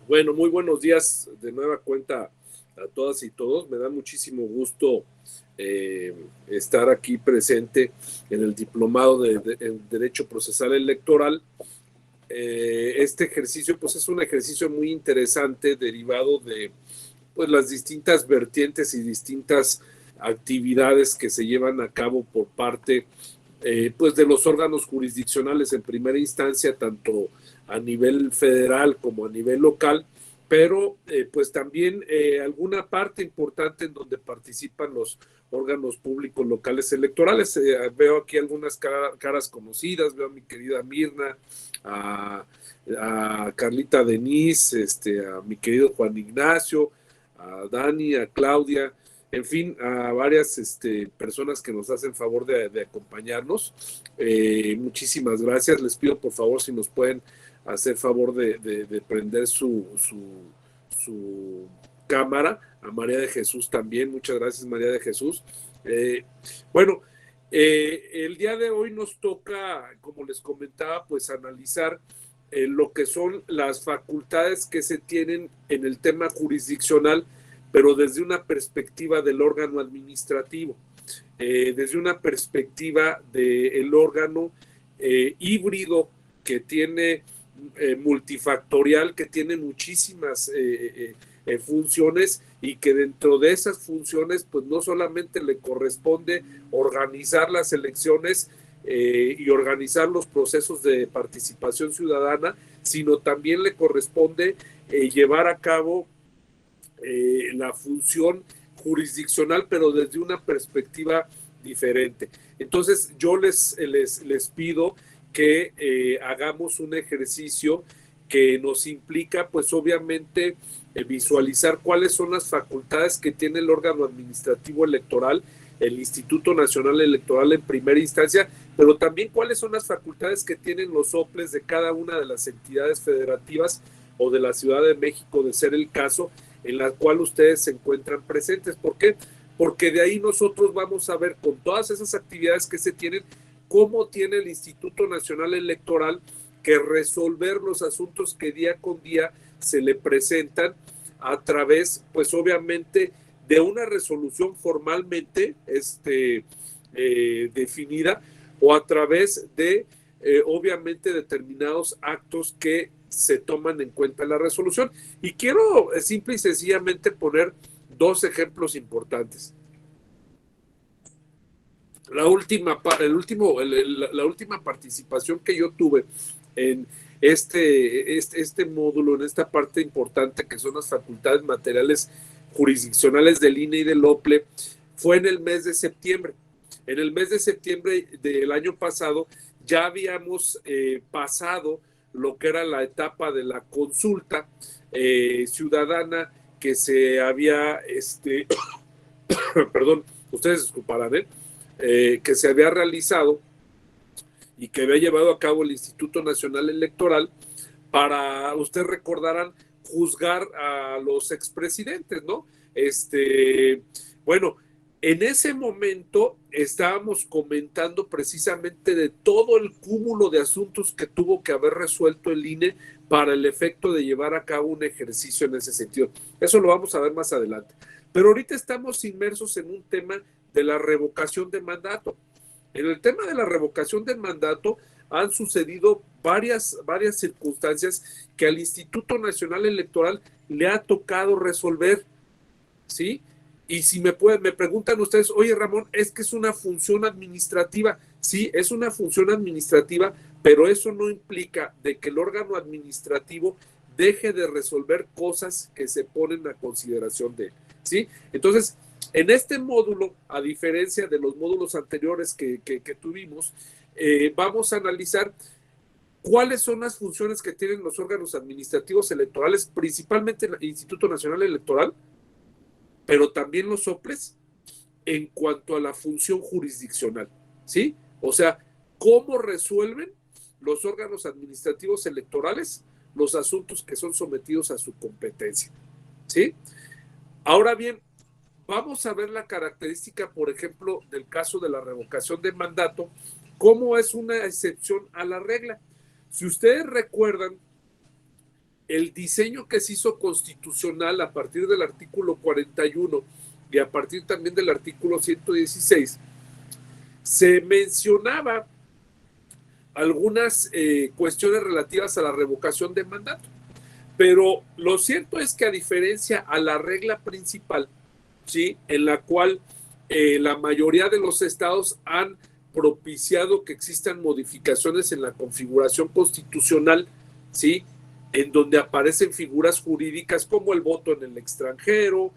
Bueno, muy buenos días de nueva cuenta a todas y todos. Me da muchísimo gusto eh, estar aquí presente en el diplomado en Derecho Procesal Electoral. Este ejercicio, pues es un ejercicio muy interesante derivado de pues, las distintas vertientes y distintas actividades que se llevan a cabo por parte pues de los órganos jurisdiccionales en primera instancia, tanto a nivel federal como a nivel local, pero pues también alguna parte importante en donde participan los órganos públicos locales electorales. Veo aquí algunas caras conocidas, veo a mi querida Mirna, a Carlita Denise, a mi querido Juan Ignacio, a Dani, a Claudia, en fin, a varias personas que nos hacen favor de acompañarnos. Muchísimas gracias. Les pido por favor si nos pueden hacer favor de prender su cámara. A María de Jesús también. Muchas gracias, María de Jesús. Bueno, el día de hoy nos toca, como les comentaba, pues analizar lo que son las facultades que se tienen en el tema jurisdiccional, pero desde una perspectiva del órgano administrativo, desde una perspectiva del órgano híbrido que tiene multifactorial, que tiene muchísimas funciones y que dentro de esas funciones pues no solamente le corresponde organizar las elecciones y organizar los procesos de participación ciudadana, sino también le corresponde llevar a cabo la función jurisdiccional, pero desde una perspectiva diferente. Entonces, yo les pido que hagamos un ejercicio que nos implica, pues obviamente, visualizar cuáles son las facultades que tiene el órgano administrativo electoral, el Instituto Nacional Electoral en primera instancia, pero también cuáles son las facultades que tienen los soples de cada una de las entidades federativas o de la Ciudad de México, de ser el caso, en la cual ustedes se encuentran presentes. ¿Por qué? Porque de ahí nosotros vamos a ver con todas esas actividades que se tienen, cómo tiene el Instituto Nacional Electoral que resolver los asuntos que día con día se le presentan a través, pues obviamente, de una resolución formalmente definida o a través de, obviamente, determinados actos que se toman en cuenta en la resolución. Y quiero simple y sencillamente poner dos ejemplos importantes. La última participación que yo tuve en este módulo, en esta parte importante que son las facultades materiales jurisdiccionales del INE y del OPLE, fue en el mes de septiembre. En el mes de septiembre del año pasado ya habíamos pasado lo que era la etapa de la consulta ciudadana que se había, perdón, ustedes disculparán, que se había realizado y que había llevado a cabo el Instituto Nacional Electoral para, ustedes recordarán, juzgar a los expresidentes, ¿no? Bueno, en ese momento estábamos comentando precisamente de todo el cúmulo de asuntos que tuvo que haber resuelto el INE para el efecto de llevar a cabo un ejercicio en ese sentido. Eso lo vamos a ver más adelante. Pero ahorita estamos inmersos en un tema de la revocación de mandato. En el tema de la revocación del mandato han sucedido varias circunstancias que al Instituto Nacional Electoral le ha tocado resolver, ¿sí? Y si me preguntan ustedes, oye Ramón, es que es una función administrativa. Sí, es una función administrativa, pero eso no implica de que el órgano administrativo deje de resolver cosas que se ponen a consideración de él, ¿sí? Entonces, en este módulo, a diferencia de los módulos anteriores que tuvimos, vamos a analizar cuáles son las funciones que tienen los órganos administrativos electorales, principalmente el Instituto Nacional Electoral, pero también los soples en cuanto a la función jurisdiccional, ¿sí? O sea, ¿cómo resuelven los órganos administrativos electorales los asuntos que son sometidos a su competencia, ¿sí? Ahora bien, vamos a ver la característica, por ejemplo, del caso de la revocación de mandato, cómo es una excepción a la regla. Si ustedes recuerdan, el diseño que se hizo constitucional a partir del artículo 41 y a partir también del artículo 116, se mencionaba algunas cuestiones relativas a la revocación de mandato. Pero lo cierto es que a diferencia a la regla principal, ¿sí?, en la cual la mayoría de los estados han propiciado que existan modificaciones en la configuración constitucional, ¿sí?, en donde aparecen figuras jurídicas como el voto en el extranjero,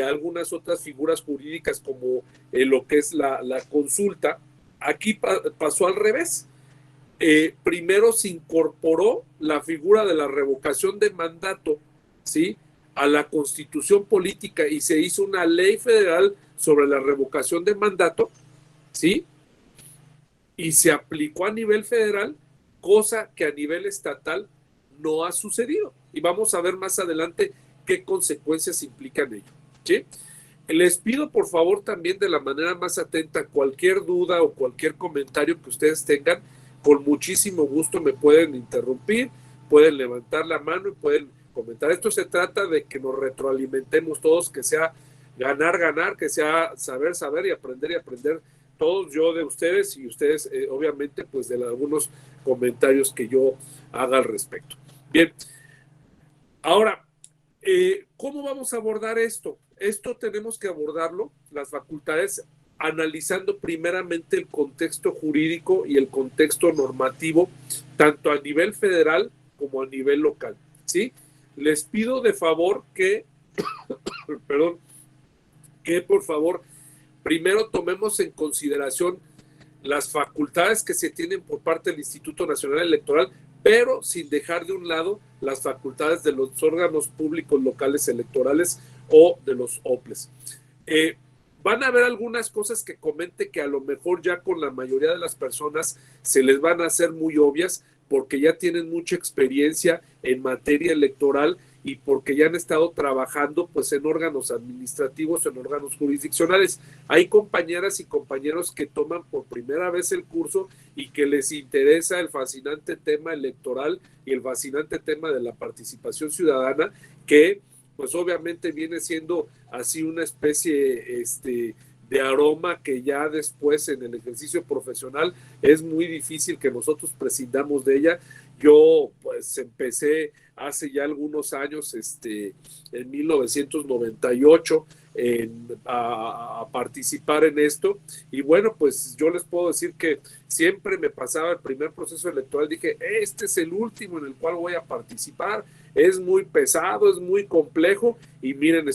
algunas otras figuras jurídicas como lo que es la consulta. Aquí pasó al revés. Primero se incorporó la figura de la revocación de mandato, ¿sí?, a la Constitución política y se hizo una ley federal sobre la revocación de mandato, ¿sí?, y se aplicó a nivel federal, cosa que a nivel estatal no ha sucedido. Y vamos a ver más adelante qué consecuencias implican ello, ¿sí? Les pido por favor también de la manera más atenta cualquier duda o cualquier comentario que ustedes tengan, con muchísimo gusto me pueden interrumpir, pueden levantar la mano y pueden comentar. Esto se trata de que nos retroalimentemos todos, que sea ganar, ganar, que sea saber, saber y aprender todos, yo de ustedes y ustedes obviamente pues de algunos comentarios que yo haga al respecto. Bien, ahora, ¿cómo vamos a abordar esto? Esto tenemos que abordarlo, las facultades, analizando primeramente el contexto jurídico y el contexto normativo, tanto a nivel federal como a nivel local, ¿sí? Les pido de favor que, perdón, que por favor, primero tomemos en consideración las facultades que se tienen por parte del Instituto Nacional Electoral, pero sin dejar de un lado las facultades de los órganos públicos locales electorales o de los OPLES. Van a haber algunas cosas que comente que a lo mejor ya con la mayoría de las personas se les van a hacer muy obvias porque ya tienen mucha experiencia en materia electoral y porque ya han estado trabajando pues en órganos administrativos, en órganos jurisdiccionales. Hay compañeras y compañeros que toman por primera vez el curso y que les interesa el fascinante tema electoral y el fascinante tema de la participación ciudadana, que pues obviamente viene siendo así una especie de aroma que ya después en el ejercicio profesional es muy difícil que nosotros prescindamos de ella. Yo pues empecé hace ya algunos años, en 1998, a participar en esto. Y bueno, pues yo les puedo decir que siempre me pasaba el primer proceso electoral, dije, este es el último en el cual voy a participar, es muy pesado, es muy complejo, y miren,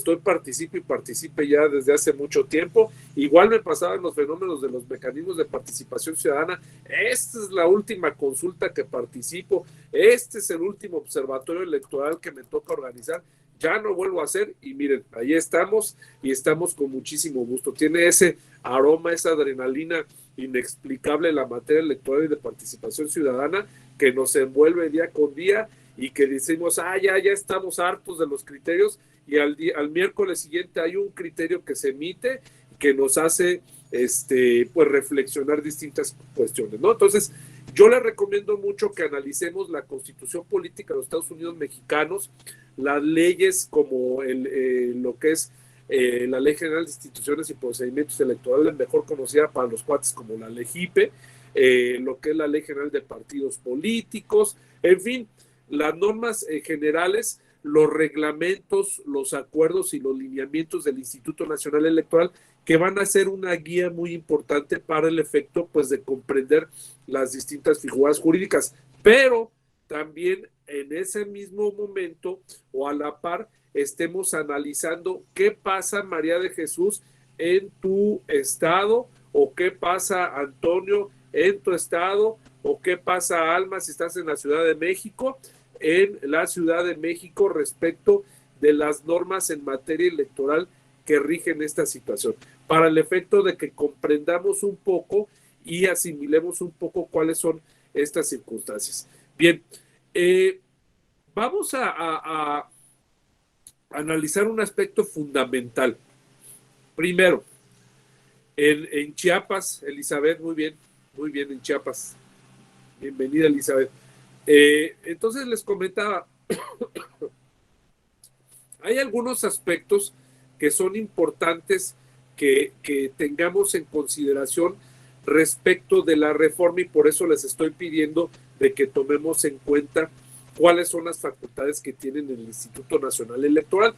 participe ya desde hace mucho tiempo. Igual me pasaban los fenómenos de los mecanismos de participación ciudadana, esta es la última consulta que participo, este es el último observatorio electoral que me toca organizar, ya no vuelvo a hacer, y miren, ahí estamos, y estamos con muchísimo gusto. Tiene ese aroma, esa adrenalina inexplicable en la materia electoral y de participación ciudadana que nos envuelve día con día, y que decimos, ya estamos hartos de los criterios, y al miércoles siguiente hay un criterio que se emite que nos hace pues reflexionar distintas cuestiones, ¿no? Entonces, yo les recomiendo mucho que analicemos la Constitución Política de los Estados Unidos Mexicanos, las leyes como lo que es la Ley General de Instituciones y Procedimientos Electorales, mejor conocida para los cuates como la LEGIPE, lo que es la Ley General de Partidos Políticos, en fin, las normas generales, los reglamentos, los acuerdos y los lineamientos del Instituto Nacional Electoral, que van a ser una guía muy importante para el efecto pues de comprender las distintas figuras jurídicas, pero también en ese mismo momento o a la par estemos analizando qué pasa, María de Jesús, en tu estado, o qué pasa, Antonio, en tu estado, o qué pasa, Alma, si estás en la Ciudad de México, en la Ciudad de México respecto de las normas en materia electoral que rigen esta situación, para el efecto de que comprendamos un poco y asimilemos un poco cuáles son estas circunstancias. Bien, vamos a analizar un aspecto fundamental. Primero, en Chiapas, Elizabeth, muy bien en Chiapas. Bienvenida, Elizabeth. Entonces les comentaba, Hay algunos aspectos que son importantes que tengamos en consideración respecto de la reforma, y por eso les estoy pidiendo de que tomemos en cuenta cuáles son las facultades que tienen el Instituto Nacional Electoral.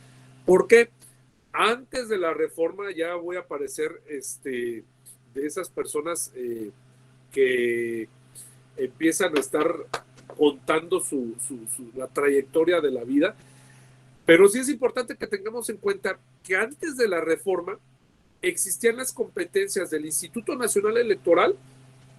¿Por qué? Antes de la reforma ya voy a aparecer de esas personas que empiezan a estar contando la trayectoria de la vida, pero sí es importante que tengamos en cuenta que antes de la reforma existían las competencias del Instituto Nacional Electoral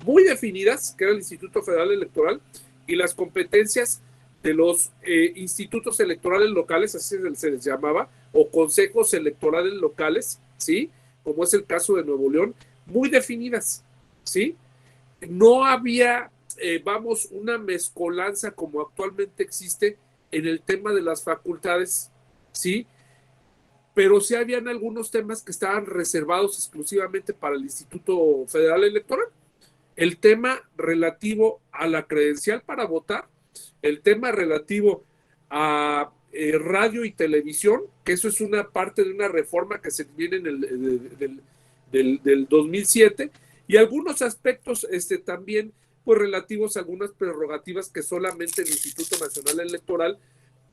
muy definidas, que era el Instituto Federal Electoral, y las competencias de los institutos electorales locales, así se les llamaba, o consejos electorales locales, ¿sí? Como es el caso de Nuevo León, muy definidas, ¿sí? No había, una mezcolanza como actualmente existe en el tema de las facultades, ¿sí? Pero sí habían algunos temas que estaban reservados exclusivamente para el Instituto Federal Electoral. El tema relativo a la credencial para votar, el tema relativo a radio y televisión, que eso es una parte de una reforma que se viene en del 2007, y algunos aspectos también pues relativos a algunas prerrogativas que solamente el Instituto Nacional Electoral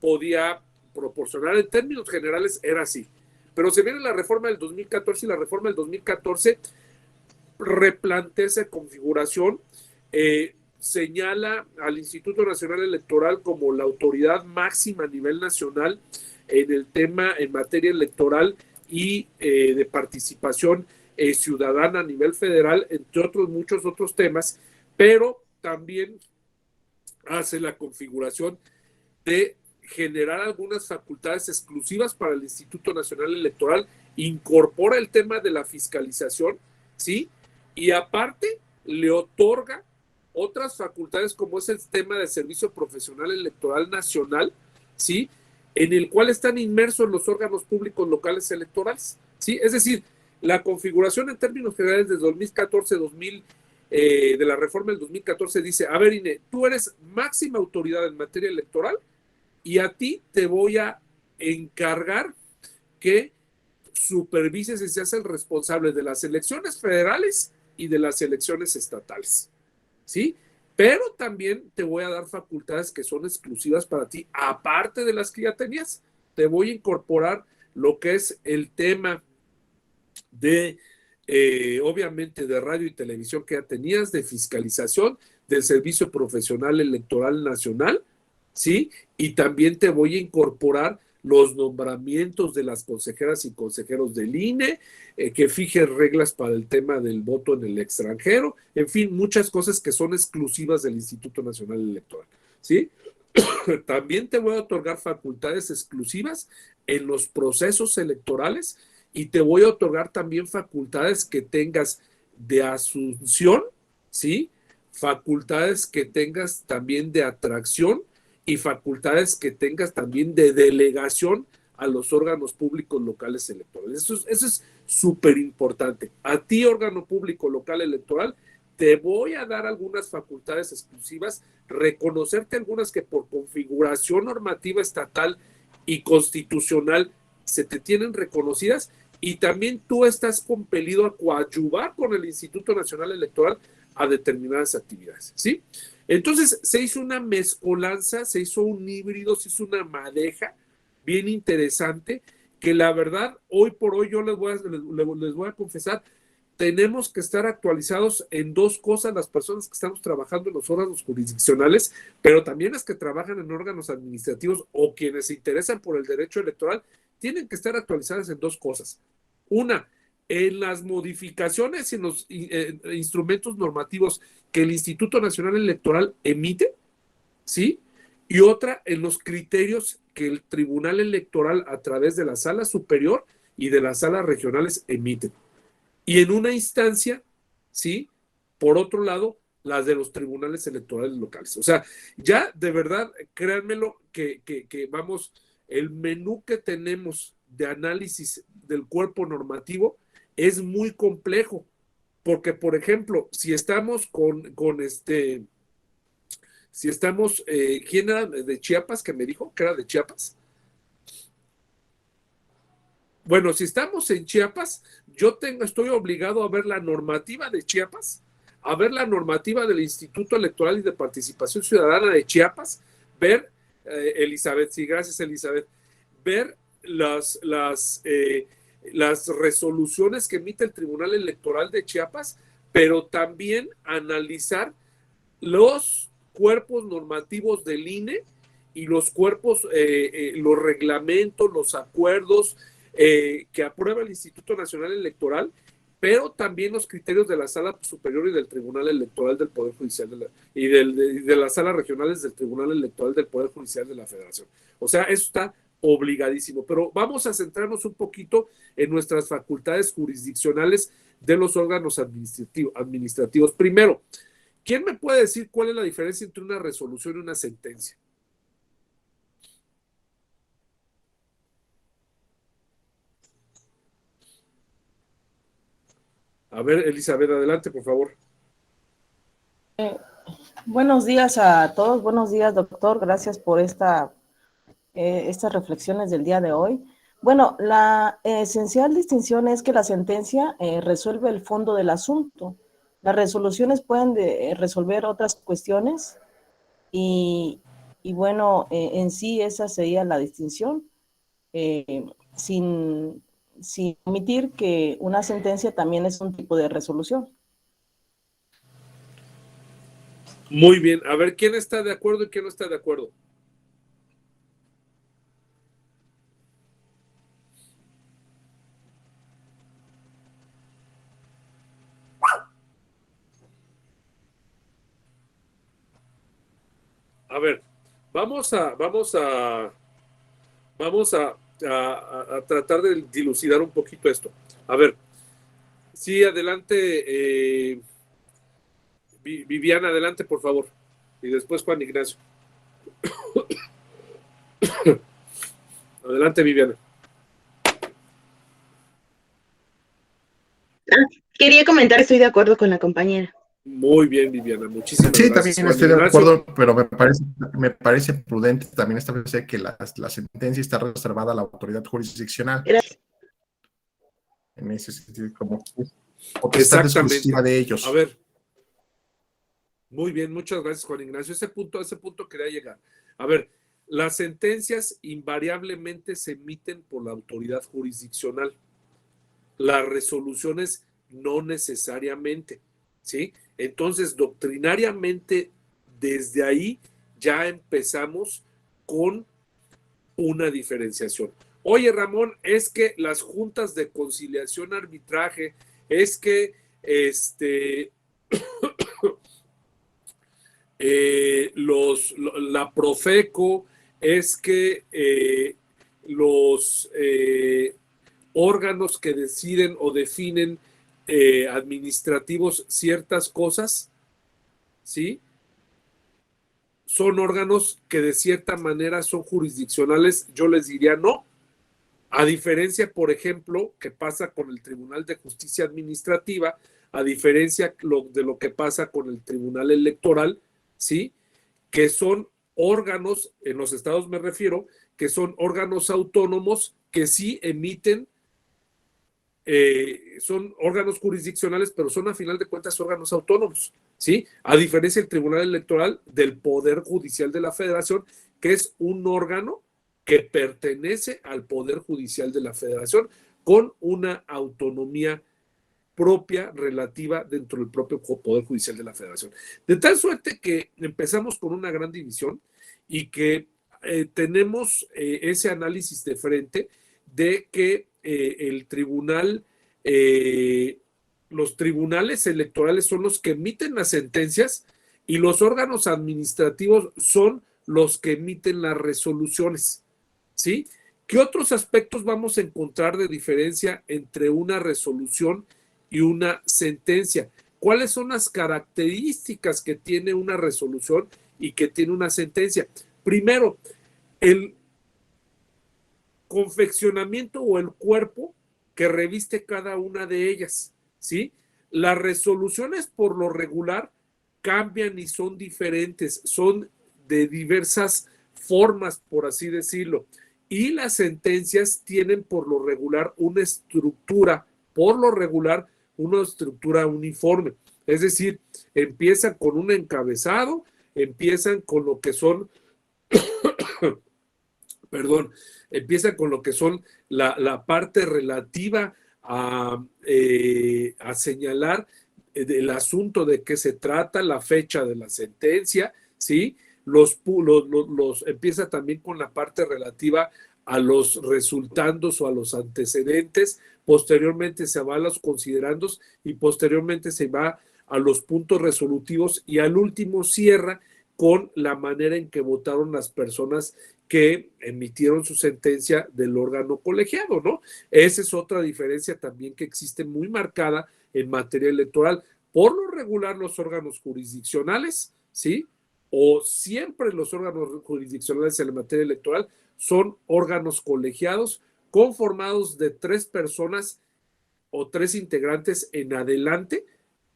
podía proporcionar. En términos generales era así, pero se viene la reforma del 2014 y la reforma del 2014 replantea esa configuración, señala al Instituto Nacional Electoral como la autoridad máxima a nivel nacional en el tema, en materia electoral y de participación ciudadana a nivel federal, entre otros muchos otros temas, pero también hace la configuración de generar algunas facultades exclusivas para el Instituto Nacional Electoral, incorpora el tema de la fiscalización, ¿sí? Y aparte le otorga otras facultades como es el tema del Servicio Profesional Electoral Nacional, ¿sí? En el cual están inmersos los órganos públicos locales electorales, ¿sí? Es decir, la configuración en términos generales de 2014-2000 de la reforma del 2014 dice, a ver, Ine, tú eres máxima autoridad en materia electoral y a ti te voy a encargar que supervises y seas el responsable de las elecciones federales y de las elecciones estatales, ¿sí? Pero también te voy a dar facultades que son exclusivas para ti, aparte de las que ya tenías. Te voy a incorporar lo que es el tema de, obviamente, de radio y televisión que ya tenías, de fiscalización, del Servicio Profesional Electoral Nacional, ¿sí? Y también te voy a incorporar los nombramientos de las consejeras y consejeros del INE, que fije reglas para el tema del voto en el extranjero, en fin, muchas cosas que son exclusivas del Instituto Nacional Electoral, ¿sí? También te voy a otorgar facultades exclusivas en los procesos electorales y te voy a otorgar también facultades que tengas de asunción, ¿sí? Facultades que tengas también de atracción y facultades que tengas también de delegación a los órganos públicos locales electorales. Eso es súper importante. A ti, órgano público local electoral, te voy a dar algunas facultades exclusivas, reconocerte algunas que por configuración normativa estatal y constitucional se te tienen reconocidas, y también tú estás compelido a coadyuvar con el Instituto Nacional Electoral a determinadas actividades, ¿sí? Entonces se hizo una mezcolanza, se hizo un híbrido, se hizo una madeja bien interesante que la verdad, hoy por hoy yo les voy a confesar, tenemos que estar actualizados en dos cosas, las personas que estamos trabajando en los órganos jurisdiccionales, pero también las que trabajan en órganos administrativos o quienes se interesan por el derecho electoral, tienen que estar actualizadas en dos cosas. Una, en las modificaciones y en los instrumentos normativos que el Instituto Nacional Electoral emite, ¿sí? Y otra, en los criterios que el Tribunal Electoral a través de la Sala Superior y de las salas regionales emiten. Y en una instancia, ¿sí? Por otro lado, las de los tribunales electorales locales. O sea, ya de verdad, créanmelo, que vamos, el menú que tenemos de análisis del cuerpo normativo es muy complejo, porque, por ejemplo, si estamos Si estamos, ¿quién era de Chiapas que me dijo que era de Chiapas? Bueno, si estamos en Chiapas, estoy obligado a ver la normativa de Chiapas, a ver la normativa del Instituto Electoral y de Participación Ciudadana de Chiapas, ver, Elizabeth, sí, gracias Elizabeth, ver las resoluciones que emite el Tribunal Electoral de Chiapas, pero también analizar los cuerpos normativos del INE y los cuerpos, los reglamentos, los acuerdos que aprueba el Instituto Nacional Electoral, pero también los criterios de la Sala Superior y del Tribunal Electoral del Poder Judicial de las salas regionales del Tribunal Electoral del Poder Judicial de la Federación. O sea, eso está obligadísimo, pero vamos a centrarnos un poquito en nuestras facultades jurisdiccionales de los órganos administrativos. Primero, ¿quién me puede decir cuál es la diferencia entre una resolución y una sentencia? A ver, Elizabeth, adelante, por favor. Buenos días a todos, buenos días, doctor. Gracias por estas reflexiones del día de hoy. Bueno, la esencial distinción es que la sentencia resuelve el fondo del asunto. Las resoluciones pueden resolver otras cuestiones y bueno, en sí esa sería la distinción, sin omitir que una sentencia también es un tipo de resolución. Muy bien. A ver, ¿quién está de acuerdo y quién no está de acuerdo? A ver, vamos a tratar de dilucidar un poquito esto. A ver, sí, adelante, Viviana, adelante, por favor. Y después Juan Ignacio. Adelante, Viviana. Quería comentar, estoy de acuerdo con la compañera. Muy bien, Viviana, muchísimas Sí, gracias. también estoy de acuerdo, pero me parece prudente también establecer que la sentencia está reservada a la autoridad jurisdiccional. Gracias. En ese sentido, como potestad exclusiva de ellos. A ver. Muy bien, muchas gracias, Juan Ignacio. A ese punto quería llegar. A ver, las sentencias invariablemente se emiten por la autoridad jurisdiccional. Las resoluciones no necesariamente, ¿sí? Entonces, doctrinariamente, desde ahí ya empezamos con una diferenciación. Oye, Ramón, es que las juntas de conciliación arbitraje, es que la Profeco, es que los órganos que deciden o definen administrativos ciertas cosas, ¿sí? Son órganos que de cierta manera son jurisdiccionales, yo les diría no. A diferencia, por ejemplo, que pasa con el Tribunal de Justicia Administrativa, a diferencia de lo que pasa con el Tribunal Electoral, ¿sí? Que son órganos, en los estados me refiero, que son órganos autónomos que sí emiten, son órganos jurisdiccionales, pero son a final de cuentas órganos autónomos, ¿sí? A diferencia del Tribunal Electoral del Poder Judicial de la Federación, que es un órgano que pertenece al Poder Judicial de la Federación con una autonomía propia relativa dentro del propio Poder Judicial de la Federación. De tal suerte que empezamos con una gran división y que tenemos ese análisis de frente de que el tribunal, los tribunales electorales son los que emiten las sentencias y los órganos administrativos son los que emiten las resoluciones, ¿sí? ¿Qué otros aspectos vamos a encontrar de diferencia entre una resolución y una sentencia? ¿Cuáles son las características que tiene una resolución y que tiene una sentencia? Primero, el confeccionamiento o el cuerpo que reviste cada una de ellas, ¿sí? Las resoluciones por lo regular cambian y son diferentes, son de diversas formas, por así decirlo. Y las sentencias tienen por lo regular una estructura, uniforme. Es decir, empiezan con un encabezado, empiezan con lo que son, empiezan con lo que son la parte relativa a señalar el asunto de qué se trata, la fecha de la sentencia, ¿sí? Empieza también con la parte relativa a los resultandos o a los antecedentes, posteriormente se va a los considerandos y posteriormente se va a los puntos resolutivos y al último cierra con la manera en que votaron las personas que emitieron su sentencia del órgano colegiado, ¿no? Esa es otra diferencia también que existe muy marcada en materia electoral. Por lo regular, los órganos jurisdiccionales, ¿sí? O siempre los órganos jurisdiccionales en la materia electoral son órganos colegiados conformados de 3 personas o 3 integrantes en adelante,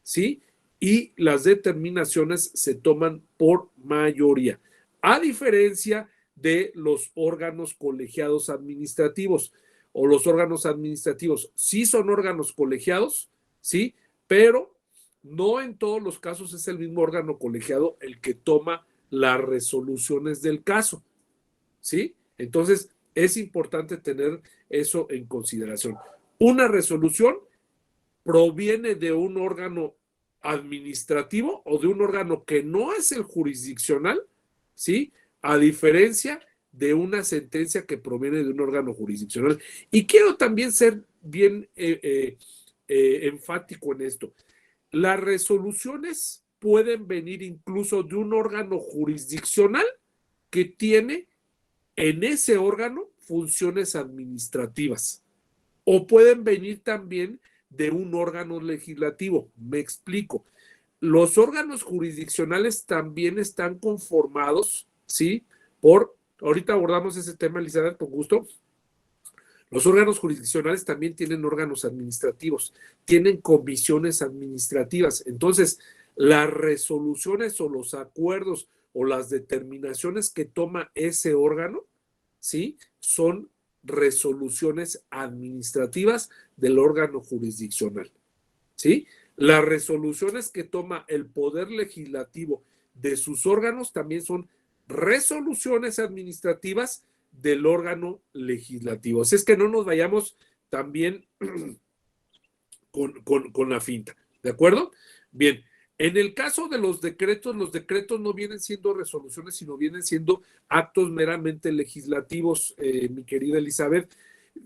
¿sí? Y las determinaciones se toman por mayoría, a diferencia de los órganos colegiados administrativos o los órganos administrativos. Sí son órganos colegiados, ¿sí? Pero no en todos los casos es el mismo órgano colegiado el que toma las resoluciones del caso, ¿sí? Entonces, es importante tener eso en consideración. Una resolución proviene de un órgano administrativo o de un órgano que no es el jurisdiccional, ¿sí? A diferencia de una sentencia que proviene de un órgano jurisdiccional. Y quiero también ser bien enfático en esto. Las resoluciones pueden venir incluso de un órgano jurisdiccional que tiene en ese órgano funciones administrativas o pueden venir también de un órgano legislativo. Me explico. Los órganos jurisdiccionales también están conformados, ¿sí? Ahorita abordamos ese tema, Elizabeth, con gusto. Los órganos jurisdiccionales también tienen órganos administrativos, tienen comisiones administrativas. Entonces, las resoluciones o los acuerdos o las determinaciones que toma ese órgano, ¿sí? Son resoluciones administrativas del órgano jurisdiccional, ¿sí? Las resoluciones que toma el Poder Legislativo de sus órganos también son resoluciones administrativas del órgano legislativo. Así es que no nos vayamos también con la finta, ¿de acuerdo? Bien, en el caso de los decretos no vienen siendo resoluciones, sino vienen siendo actos meramente legislativos, mi querida Elizabeth.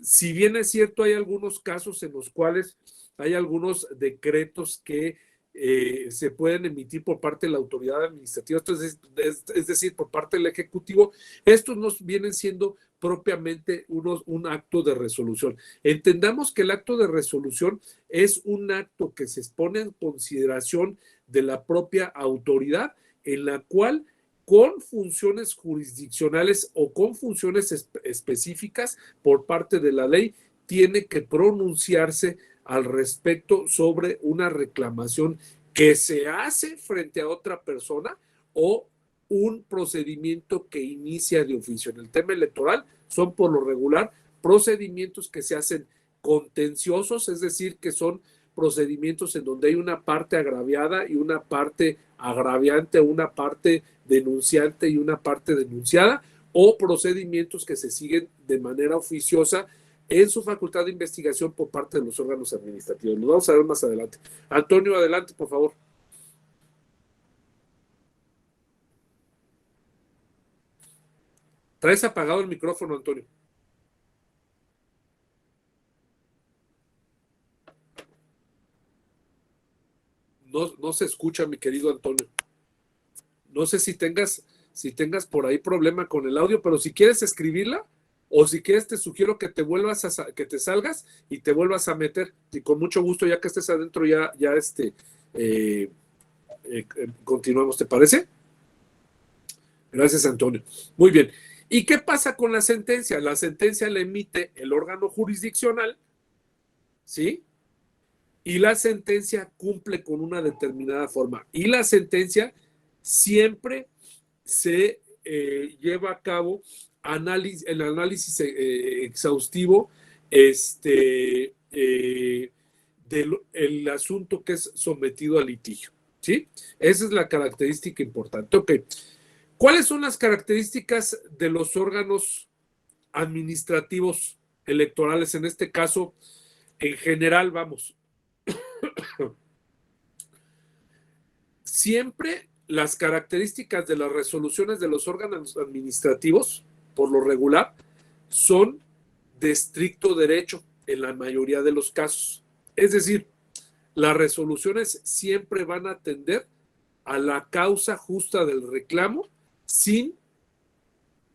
Si bien es cierto, hay algunos casos en los cuales hay algunos decretos que se pueden emitir por parte de la autoridad administrativa, es decir, por parte del Ejecutivo, estos no vienen siendo propiamente un acto de resolución. Entendamos que el acto de resolución es un acto que se expone en consideración de la propia autoridad, en la cual con funciones jurisdiccionales o con funciones específicas por parte de la ley, tiene que pronunciarse al respecto sobre una reclamación que se hace frente a otra persona o un procedimiento que inicia de oficio. En el tema electoral son por lo regular procedimientos que se hacen contenciosos, es decir, que son procedimientos en donde hay una parte agraviada y una parte agraviante, una parte denunciante y una parte denunciada, o procedimientos que se siguen de manera oficiosa en su facultad de investigación por parte de los órganos administrativos. Lo vamos a ver más adelante. Antonio, adelante, por favor. Traes apagado el micrófono, Antonio. No se escucha, mi querido Antonio. No sé si tengas por ahí problema con el audio, pero si quieres escribirla o si quieres te sugiero que que te salgas y te vuelvas a meter, y con mucho gusto, ya que estés adentro, continuamos, ¿te parece? Gracias, Antonio. Muy bien. ¿Y qué pasa con la sentencia? La sentencia la emite el órgano jurisdiccional, ¿sí? Y la sentencia cumple con una determinada forma. Y la sentencia siempre se lleva a cabo el análisis exhaustivo del asunto que es sometido a litigio, ¿sí? Esa es la característica importante. Ok, ¿cuáles son las características de los órganos administrativos electorales? En este caso, en general, vamos. Siempre las características de las resoluciones de los órganos administrativos, por lo regular, son de estricto derecho en la mayoría de los casos. Es decir, las resoluciones siempre van a atender a la causa justa del reclamo sin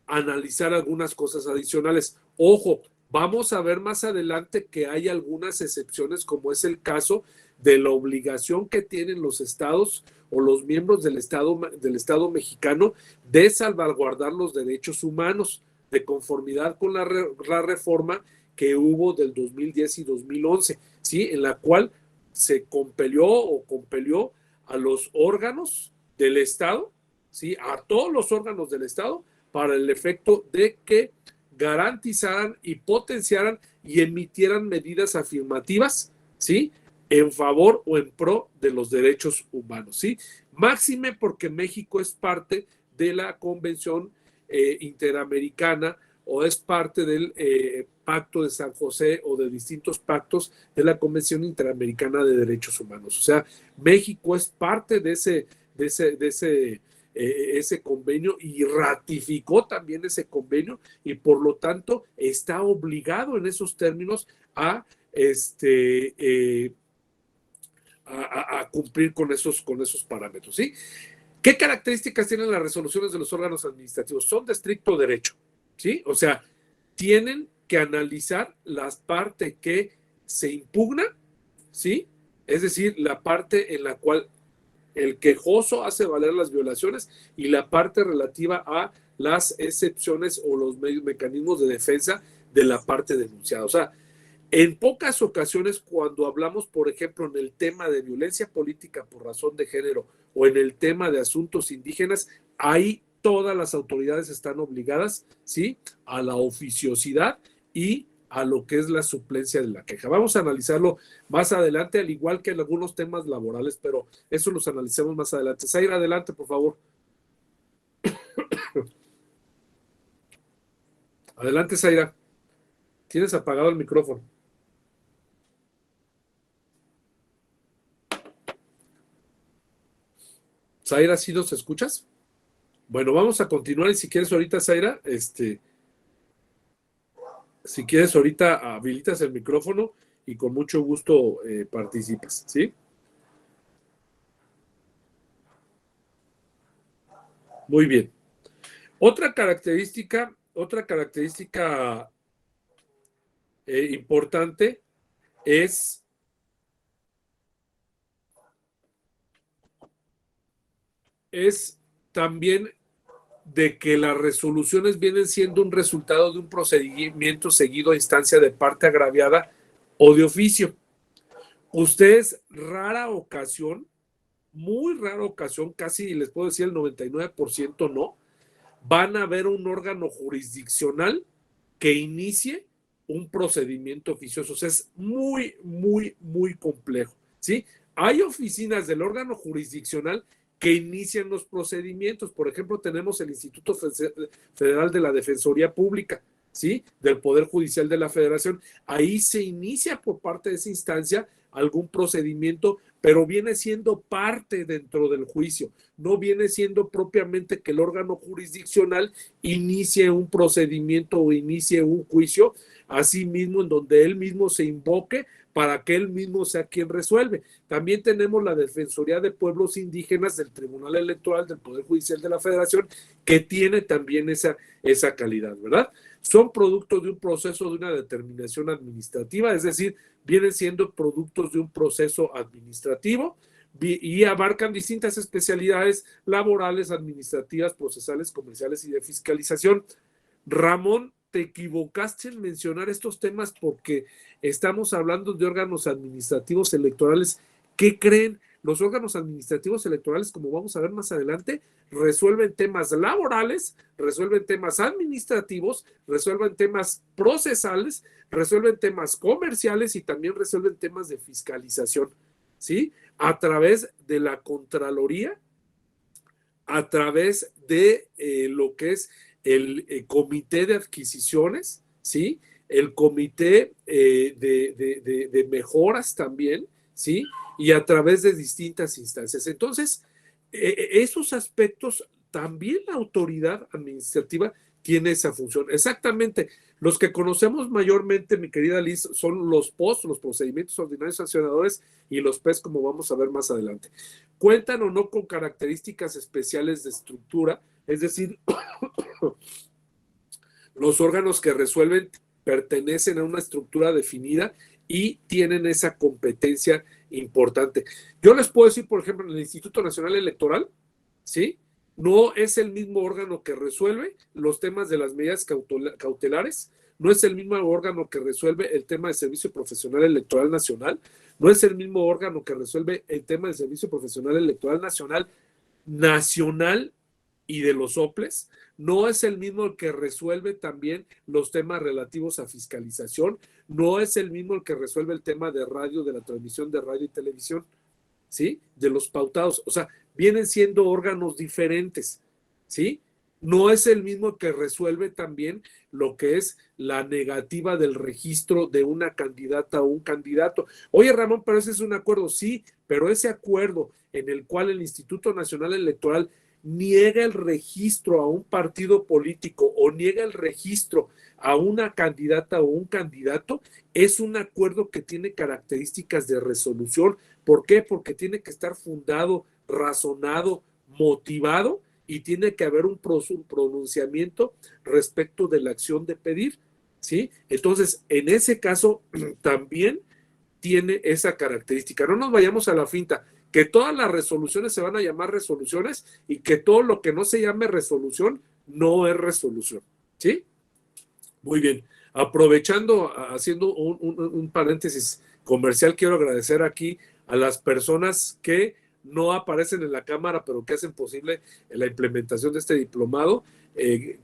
analizar algunas cosas adicionales. Ojo, vamos a ver más adelante que hay algunas excepciones, como es el caso de la obligación que tienen los estados o los miembros del Estado mexicano de salvaguardar los derechos humanos de conformidad con la reforma que hubo del 2010 y 2011, ¿sí? En la cual se compelió a los órganos del Estado, ¿sí? A todos los órganos del Estado, para el efecto de que garantizaran y potenciaran y emitieran medidas afirmativas, ¿sí? En favor o en pro de los derechos humanos, ¿sí? Máxime porque México es parte de la Convención Interamericana o es parte del Pacto de San José o de distintos pactos de la Convención Interamericana de Derechos Humanos. O sea, México es parte de ese convenio y ratificó también ese convenio y por lo tanto está obligado en esos términos a cumplir con esos parámetros, ¿sí? ¿Qué características tienen las resoluciones de los órganos administrativos? Son de estricto derecho, ¿sí? O sea, tienen que analizar la parte que se impugna, ¿sí? Es decir, la parte en la cual el quejoso hace valer las violaciones y la parte relativa a las excepciones o los mecanismos de defensa de la parte denunciada. O sea, en pocas ocasiones cuando hablamos, por ejemplo, en el tema de violencia política por razón de género o en el tema de asuntos indígenas, ahí todas las autoridades están obligadas, ¿sí?, a la oficiosidad y a lo que es la suplencia de la queja. Vamos a analizarlo más adelante, al igual que en algunos temas laborales, pero eso los analizamos más adelante. Zaira, adelante, por favor. Adelante, Zaira. Tienes apagado el micrófono. Zaira, ¿sí nos escuchas? Bueno, vamos a continuar y si quieres ahorita, Zaira, si quieres ahorita habilitas el micrófono y con mucho gusto participas, ¿sí? Muy bien. Otra característica importante es también de que las resoluciones vienen siendo un resultado de un procedimiento seguido a instancia de parte agraviada o de oficio. Ustedes, muy rara ocasión, casi les puedo decir el 99% no, van a ver un órgano jurisdiccional que inicie un procedimiento oficioso. O sea, es muy, muy, muy complejo, ¿sí? Hay oficinas del órgano jurisdiccional que inician los procedimientos. Por ejemplo, tenemos el Instituto Federal de la Defensoría Pública, ¿sí?, del Poder Judicial de la Federación. Ahí se inicia por parte de esa instancia algún procedimiento, pero viene siendo parte dentro del juicio, no viene siendo propiamente que el órgano jurisdiccional inicie un procedimiento o inicie un juicio, así mismo en donde él mismo se invoque para que él mismo sea quien resuelve. También tenemos la Defensoría de Pueblos Indígenas del Tribunal Electoral del Poder Judicial de la Federación, que tiene también esa calidad, ¿verdad? Son productos de un proceso de una determinación administrativa, es decir, vienen siendo productos de un proceso administrativo y abarcan distintas especialidades laborales, administrativas, procesales, comerciales y de fiscalización. Ramón, te equivocaste en mencionar estos temas porque estamos hablando de órganos administrativos electorales. ¿Qué creen? los órganos administrativos electorales, como vamos a ver más adelante, resuelven temas laborales, resuelven temas administrativos, resuelven temas procesales, resuelven temas comerciales y también resuelven temas de fiscalización, ¿sí? A través de la Contraloría, a través de lo que es el comité de adquisiciones, ¿sí? El comité de mejoras también, ¿sí? Y a través de distintas instancias. Entonces, esos aspectos, también la autoridad administrativa tiene esa función. Exactamente, los que conocemos mayormente, mi querida Liz, son los POS, los procedimientos ordinarios sancionadores, y los PES, como vamos a ver más adelante. Cuentan o no con características especiales de estructura, es decir, los órganos que resuelven pertenecen a una estructura definida y tienen esa competencia importante. Yo les puedo decir, por ejemplo, en el Instituto Nacional Electoral, ¿sí? No es el mismo órgano que resuelve los temas de las medidas cautelares, no es el mismo órgano que resuelve el tema del Servicio Profesional Electoral Nacional, no es el mismo órgano que resuelve el tema del Servicio Profesional Electoral Nacional y de los OPLES, no es el mismo el que resuelve también los temas relativos a fiscalización, no es el mismo el que resuelve el tema de radio, de la transmisión de radio y televisión, ¿sí? De los pautados, o sea, vienen siendo órganos diferentes, ¿sí? No es el mismo que resuelve también lo que es la negativa del registro de una candidata o un candidato. Oye, Ramón, pero ese es un acuerdo, sí, pero ese acuerdo en el cual el Instituto Nacional Electoral niega el registro a un partido político o niega el registro a una candidata o un candidato, es un acuerdo que tiene características de resolución. ¿Por qué? Porque tiene que estar fundado, razonado, motivado, y tiene que haber un pronunciamiento respecto de la acción de pedir, ¿sí? Entonces, en ese caso, también tiene esa característica. No nos vayamos a la finta, que todas las resoluciones se van a llamar resoluciones y que todo lo que no se llame resolución no es resolución, ¿sí? Muy bien. Aprovechando, haciendo un paréntesis comercial, quiero agradecer aquí a las personas que no aparecen en la cámara, pero que hacen posible la implementación de este diplomado,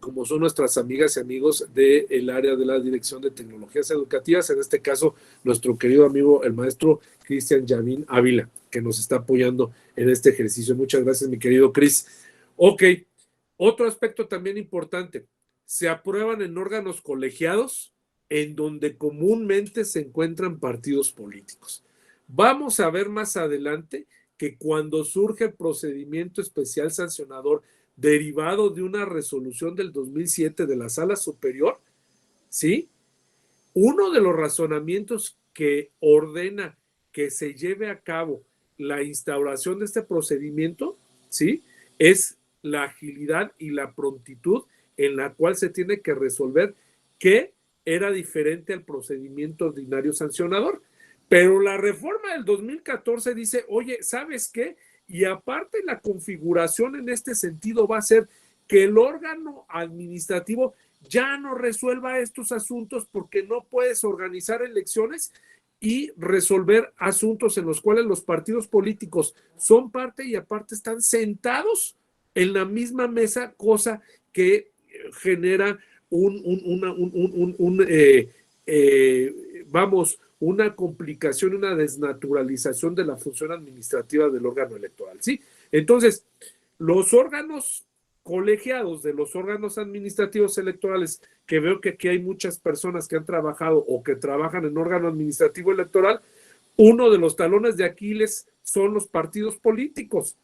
como son nuestras amigas y amigos del área de la Dirección de Tecnologías Educativas, en este caso, nuestro querido amigo, el maestro Cristian Yavín Ávila, que nos está apoyando en este ejercicio. Muchas gracias, mi querido Cris. Ok, otro aspecto también importante, se aprueban en órganos colegiados en donde comúnmente se encuentran partidos políticos. Vamos a ver más adelante que cuando surge el procedimiento especial sancionador derivado de una resolución del 2007 de la Sala Superior, ¿sí? Uno de los razonamientos que ordena que se lleve a cabo la instauración de este procedimiento, ¿sí? Es la agilidad y la prontitud en la cual se tiene que resolver, que era diferente al procedimiento ordinario sancionador. Pero la reforma del 2014 dice, oye, ¿sabes qué? Y aparte la configuración en este sentido va a ser que el órgano administrativo ya no resuelva estos asuntos porque no puedes organizar elecciones y resolver asuntos en los cuales los partidos políticos son parte y aparte están sentados en la misma mesa, cosa que genera una complicación, una desnaturalización de la función administrativa del órgano electoral, ¿sí? Entonces, los órganos colegiados de los órganos administrativos electorales, que veo que aquí hay muchas personas que han trabajado o que trabajan en órgano administrativo electoral, uno de los talones de Aquiles son los partidos políticos.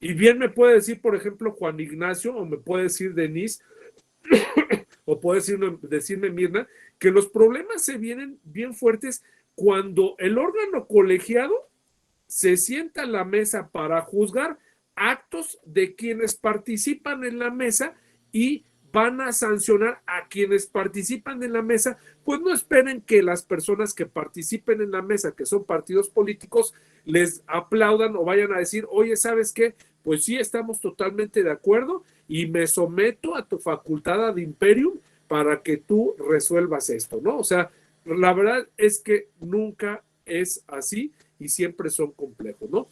Y bien me puede decir, por ejemplo, Juan Ignacio, o me puede decir Denise, o puede decirme Mirna, que los problemas se vienen bien fuertes cuando el órgano colegiado se sienta a la mesa para juzgar actos de quienes participan en la mesa y van a sancionar a quienes participan en la mesa. Pues no esperen que las personas que participen en la mesa, que son partidos políticos, les aplaudan o vayan a decir, oye, ¿sabes qué? Pues sí, estamos totalmente de acuerdo y me someto a tu facultad ad imperium para que tú resuelvas esto, ¿no? O sea, la verdad es que nunca es así y siempre son complejos, ¿no?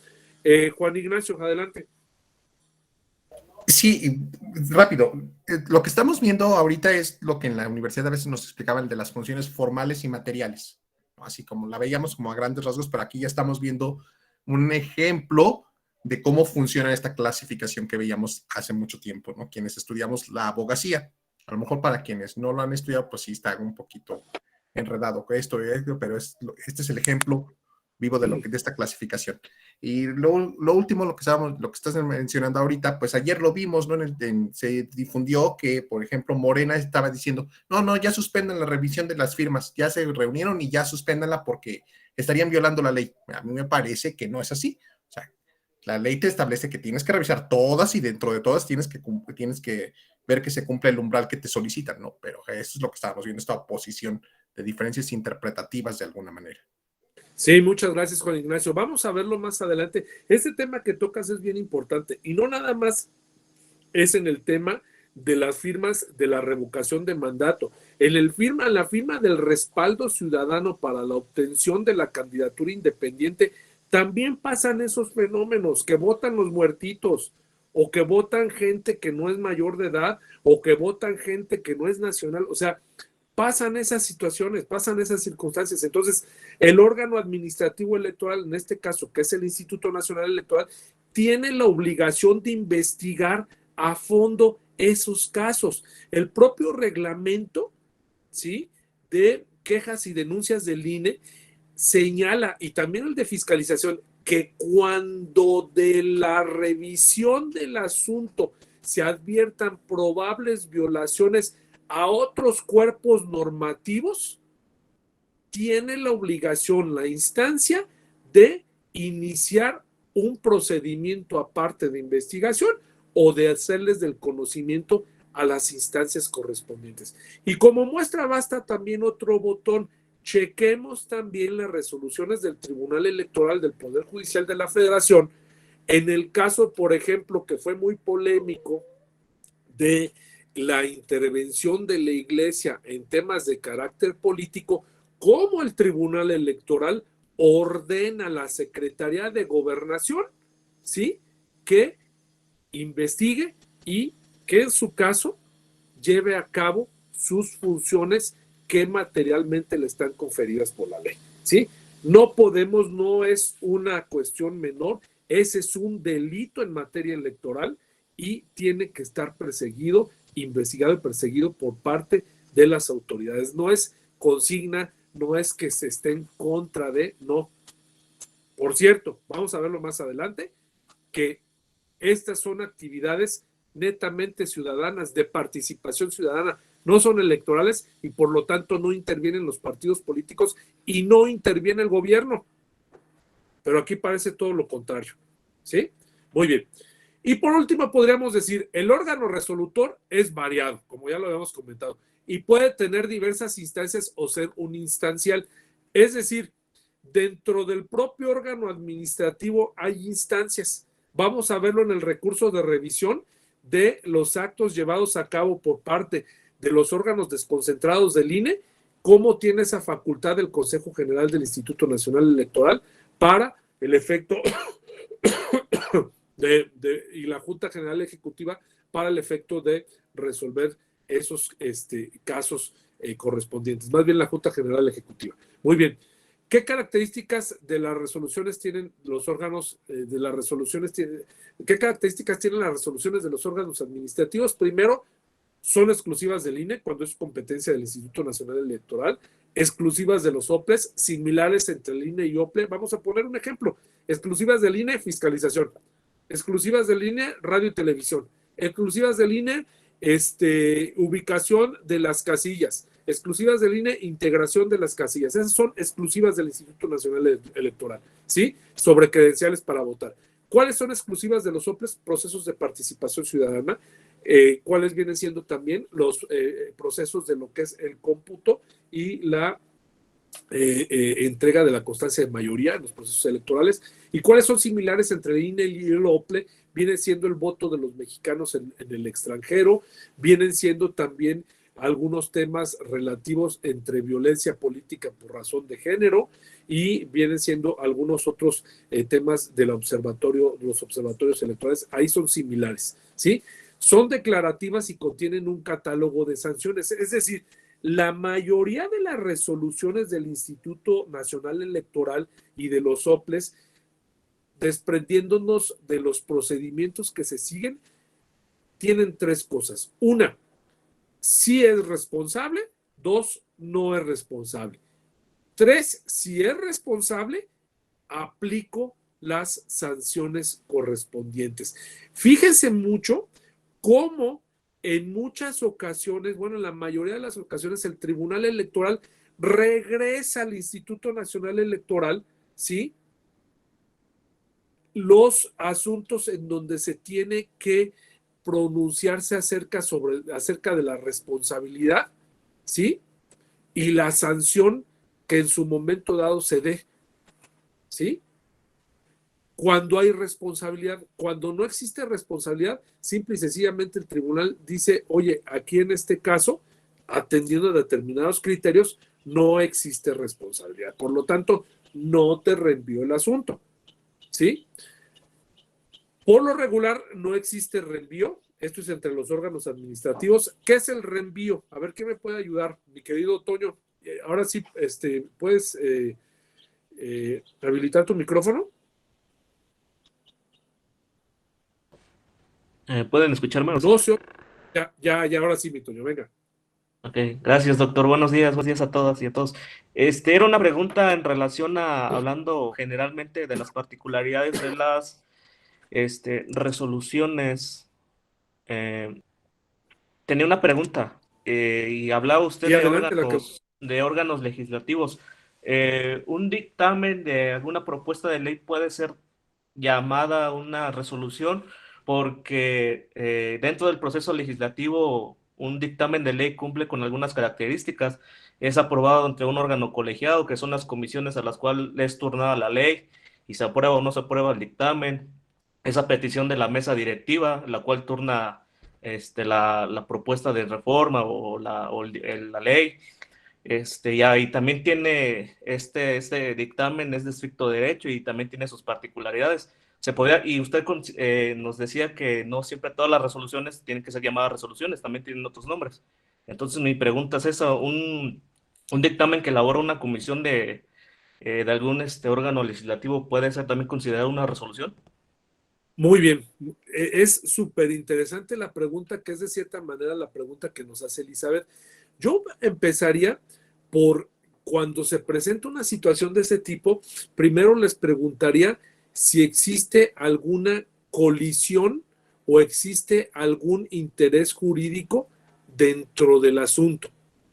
Juan Ignacio, adelante. Sí, rápido. Lo que estamos viendo ahorita es lo que en la universidad a veces nos explicaban de las funciones formales y materiales, ¿no? Así como la veíamos como a grandes rasgos, pero aquí ya estamos viendo un ejemplo de cómo funciona esta clasificación que veíamos hace mucho tiempo, ¿no? Quienes estudiamos la abogacía. A lo mejor para quienes no lo han estudiado, pues sí está un poquito enredado con esto, pero este es el ejemplo vivo de esta clasificación. Y lo último, lo que estás mencionando ahorita, pues ayer lo vimos, ¿no? Se difundió que, por ejemplo, Morena estaba diciendo, no, ya suspendan la revisión de las firmas, ya se reunieron y ya suspéndanla porque estarían violando la ley. A mí me parece que no es así. O sea, la ley te establece que tienes que revisar todas y dentro de todas tienes que ver que se cumple el umbral que te solicitan, ¿no? Pero eso es lo que estábamos viendo, esta oposición de diferencias interpretativas de alguna manera. Sí, muchas gracias, Juan Ignacio. Vamos a verlo más adelante. Este tema que tocas es bien importante y no nada más es en el tema de las firmas de la revocación de mandato. La firma del respaldo ciudadano para la obtención de la candidatura independiente, también pasan esos fenómenos, que votan los muertitos, o que votan gente que no es mayor de edad, o que votan gente que no es nacional. O sea, pasan esas situaciones, pasan esas circunstancias. Entonces, el órgano administrativo electoral, en este caso, que es el Instituto Nacional Electoral, tiene la obligación de investigar a fondo esos casos. El propio reglamento, ¿sí?, de quejas y denuncias del INE señala, y también el de fiscalización, que cuando de la revisión del asunto se adviertan probables violaciones a otros cuerpos normativos, tiene la obligación, la instancia, de iniciar un procedimiento aparte de investigación o de hacerles del conocimiento a las instancias correspondientes. Y como muestra basta también otro botón: chequemos también las resoluciones del Tribunal Electoral del Poder Judicial de la Federación, en el caso, por ejemplo, que fue muy polémico, de la intervención de la Iglesia en temas de carácter político, cómo el Tribunal Electoral ordena a la Secretaría de Gobernación, ¿sí?, que investigue y que en su caso lleve a cabo sus funciones que materialmente le están conferidas por la ley, ¿sí? No podemos, no es una cuestión menor, ese es un delito en materia electoral y tiene que estar perseguido, investigado y perseguido por parte de las autoridades. No es consigna, no es que se esté en contra de, no. Por cierto, vamos a verlo más adelante, que estas son actividades netamente ciudadanas, de participación ciudadana, no son electorales y por lo tanto no intervienen los partidos políticos y no interviene el gobierno. Pero aquí parece todo lo contrario, ¿sí? Muy bien. Y por último podríamos decir, el órgano resolutor es variado, como ya lo habíamos comentado, y puede tener diversas instancias o ser uniinstancial. Es decir, dentro del propio órgano administrativo hay instancias. Vamos a verlo en el recurso de revisión de los actos llevados a cabo por parte de los órganos desconcentrados del INE, cómo tiene esa facultad del Consejo General del Instituto Nacional Electoral para el efecto y la Junta General Ejecutiva para el efecto de resolver esos casos correspondientes, más bien la Junta General Ejecutiva. Muy bien. ¿Qué características de las resoluciones tienen los órganos de las resoluciones? ¿Qué características tienen las resoluciones de los órganos administrativos? Primero, son exclusivas del INE cuando es competencia del Instituto Nacional Electoral, exclusivas de los OPLES, similares entre el INE y OPLE. Vamos a poner un ejemplo: exclusivas del INE, fiscalización; exclusivas del INE, radio y televisión; exclusivas del INE, ubicación de las casillas; exclusivas del INE, integración de las casillas. Esas son exclusivas del Instituto Nacional Electoral, ¿sí?, sobre credenciales para votar. ¿Cuáles son exclusivas de los OPLES? Procesos de participación ciudadana. ¿Cuáles vienen siendo también los procesos de lo que es el cómputo y la entrega de la constancia de mayoría en los procesos electorales? ¿Y cuáles son similares entre el INE y el OPLE? Viene siendo el voto de los mexicanos en el extranjero, vienen siendo también algunos temas relativos entre violencia política por razón de género y vienen siendo algunos otros temas del observatorio, los observatorios electorales, ahí son similares, ¿sí? Son declarativas y contienen un catálogo de sanciones, es decir, la mayoría de las resoluciones del Instituto Nacional Electoral y de los OPLES, desprendiéndonos de los procedimientos que se siguen, tienen tres cosas. Una, sí es responsable. Dos, no es responsable. Tres, si es responsable, aplico las sanciones correspondientes. Fíjense mucho cómo en muchas ocasiones, bueno, en la mayoría de las ocasiones, el Tribunal Electoral regresa al Instituto Nacional Electoral, ¿sí?, los asuntos en donde se tiene que pronunciarse acerca de la responsabilidad, ¿sí?, y la sanción que en su momento dado se dé, ¿sí? Cuando hay responsabilidad. Cuando no existe responsabilidad, simple y sencillamente el tribunal dice, oye, aquí en este caso, atendiendo a determinados criterios, no existe responsabilidad. Por lo tanto, no te reenvió el asunto, ¿sí? Por lo regular, no existe reenvío. Esto es entre los órganos administrativos. ¿Qué es el reenvío? A ver, ¿qué me puede ayudar, mi querido Toño? Ahora sí, ¿puedes habilitar tu micrófono? ¿Pueden escucharme? No, ya, ahora sí, mi Toño, venga. Ok, gracias, doctor. Buenos días a todas y a todos. Era una pregunta en relación a, hablando generalmente de las particularidades de las resoluciones. Eh, Tenía una pregunta, y hablaba usted Y adelante la que... de órganos legislativos. ¿Un dictamen de alguna propuesta de ley puede ser llamada una resolución? Porque dentro del proceso legislativo un dictamen de ley cumple con algunas características. Es aprobado entre un órgano colegiado, que son las comisiones a las cuales es turnada la ley, y se aprueba o no se aprueba el dictamen. Esa petición de la mesa directiva, la cual turna la propuesta de reforma la ley. Y también tiene este dictamen es de estricto derecho y también tiene sus particularidades. Y usted nos decía que no siempre todas las resoluciones tienen que ser llamadas resoluciones, también tienen otros nombres. Entonces mi pregunta es esa, un dictamen que elabora una comisión de algún órgano legislativo puede ser también considerado una resolución. Muy bien, es súper interesante la pregunta, que es de cierta manera la pregunta que nos hace Elizabeth. Yo empezaría por cuando se presenta una situación de ese tipo, primero les preguntaría si existe alguna colisión o existe algún interés jurídico dentro del asunto,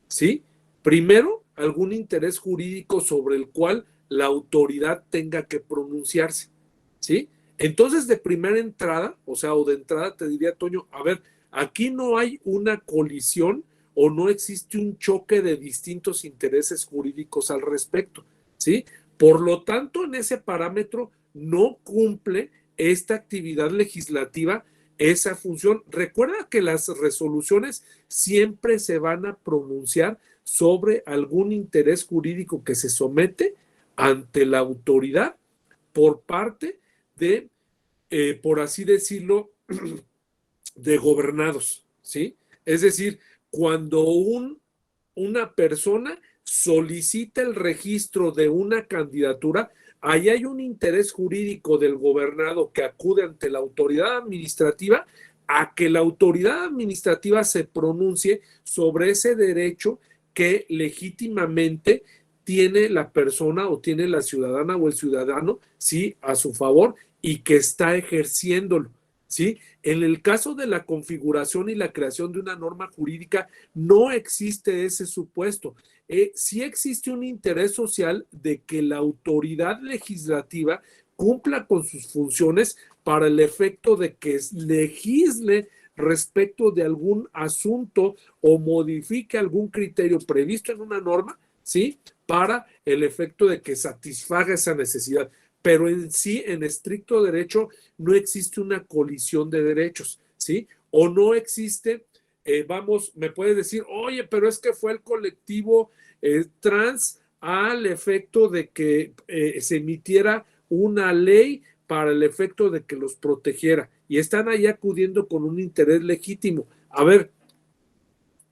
¿sí? Primero, algún interés jurídico sobre el cual la autoridad tenga que pronunciarse, ¿sí? Entonces, de primera entrada, o de entrada te diría, Toño, a ver, aquí no hay una colisión o no existe un choque de distintos intereses jurídicos al respecto, ¿sí? Por lo tanto, en ese parámetro no cumple esta actividad legislativa esa función. Recuerda que las resoluciones siempre se van a pronunciar sobre algún interés jurídico que se somete ante la autoridad por parte de, por así decirlo, de gobernados, ¿sí? Es decir, cuando una persona solicita el registro de una candidatura, ahí hay un interés jurídico del gobernado que acude ante la autoridad administrativa a que la autoridad administrativa se pronuncie sobre ese derecho que legítimamente tiene la persona o tiene la ciudadana o el ciudadano, ¿sí?, a su favor y que está ejerciéndolo, ¿sí? En el caso de la configuración y la creación de una norma jurídica, no existe ese supuesto. Sí existe un interés social de que la autoridad legislativa cumpla con sus funciones para el efecto de que legisle respecto de algún asunto o modifique algún criterio previsto en una norma, ¿sí?, para el efecto de que satisfaga esa necesidad. Pero en sí, en estricto derecho, no existe una colisión de derechos, ¿sí? O no existe me puedes decir, oye, pero es que fue el colectivo trans al efecto de que se emitiera una ley para el efecto de que los protegiera, y están ahí acudiendo con un interés legítimo. A ver,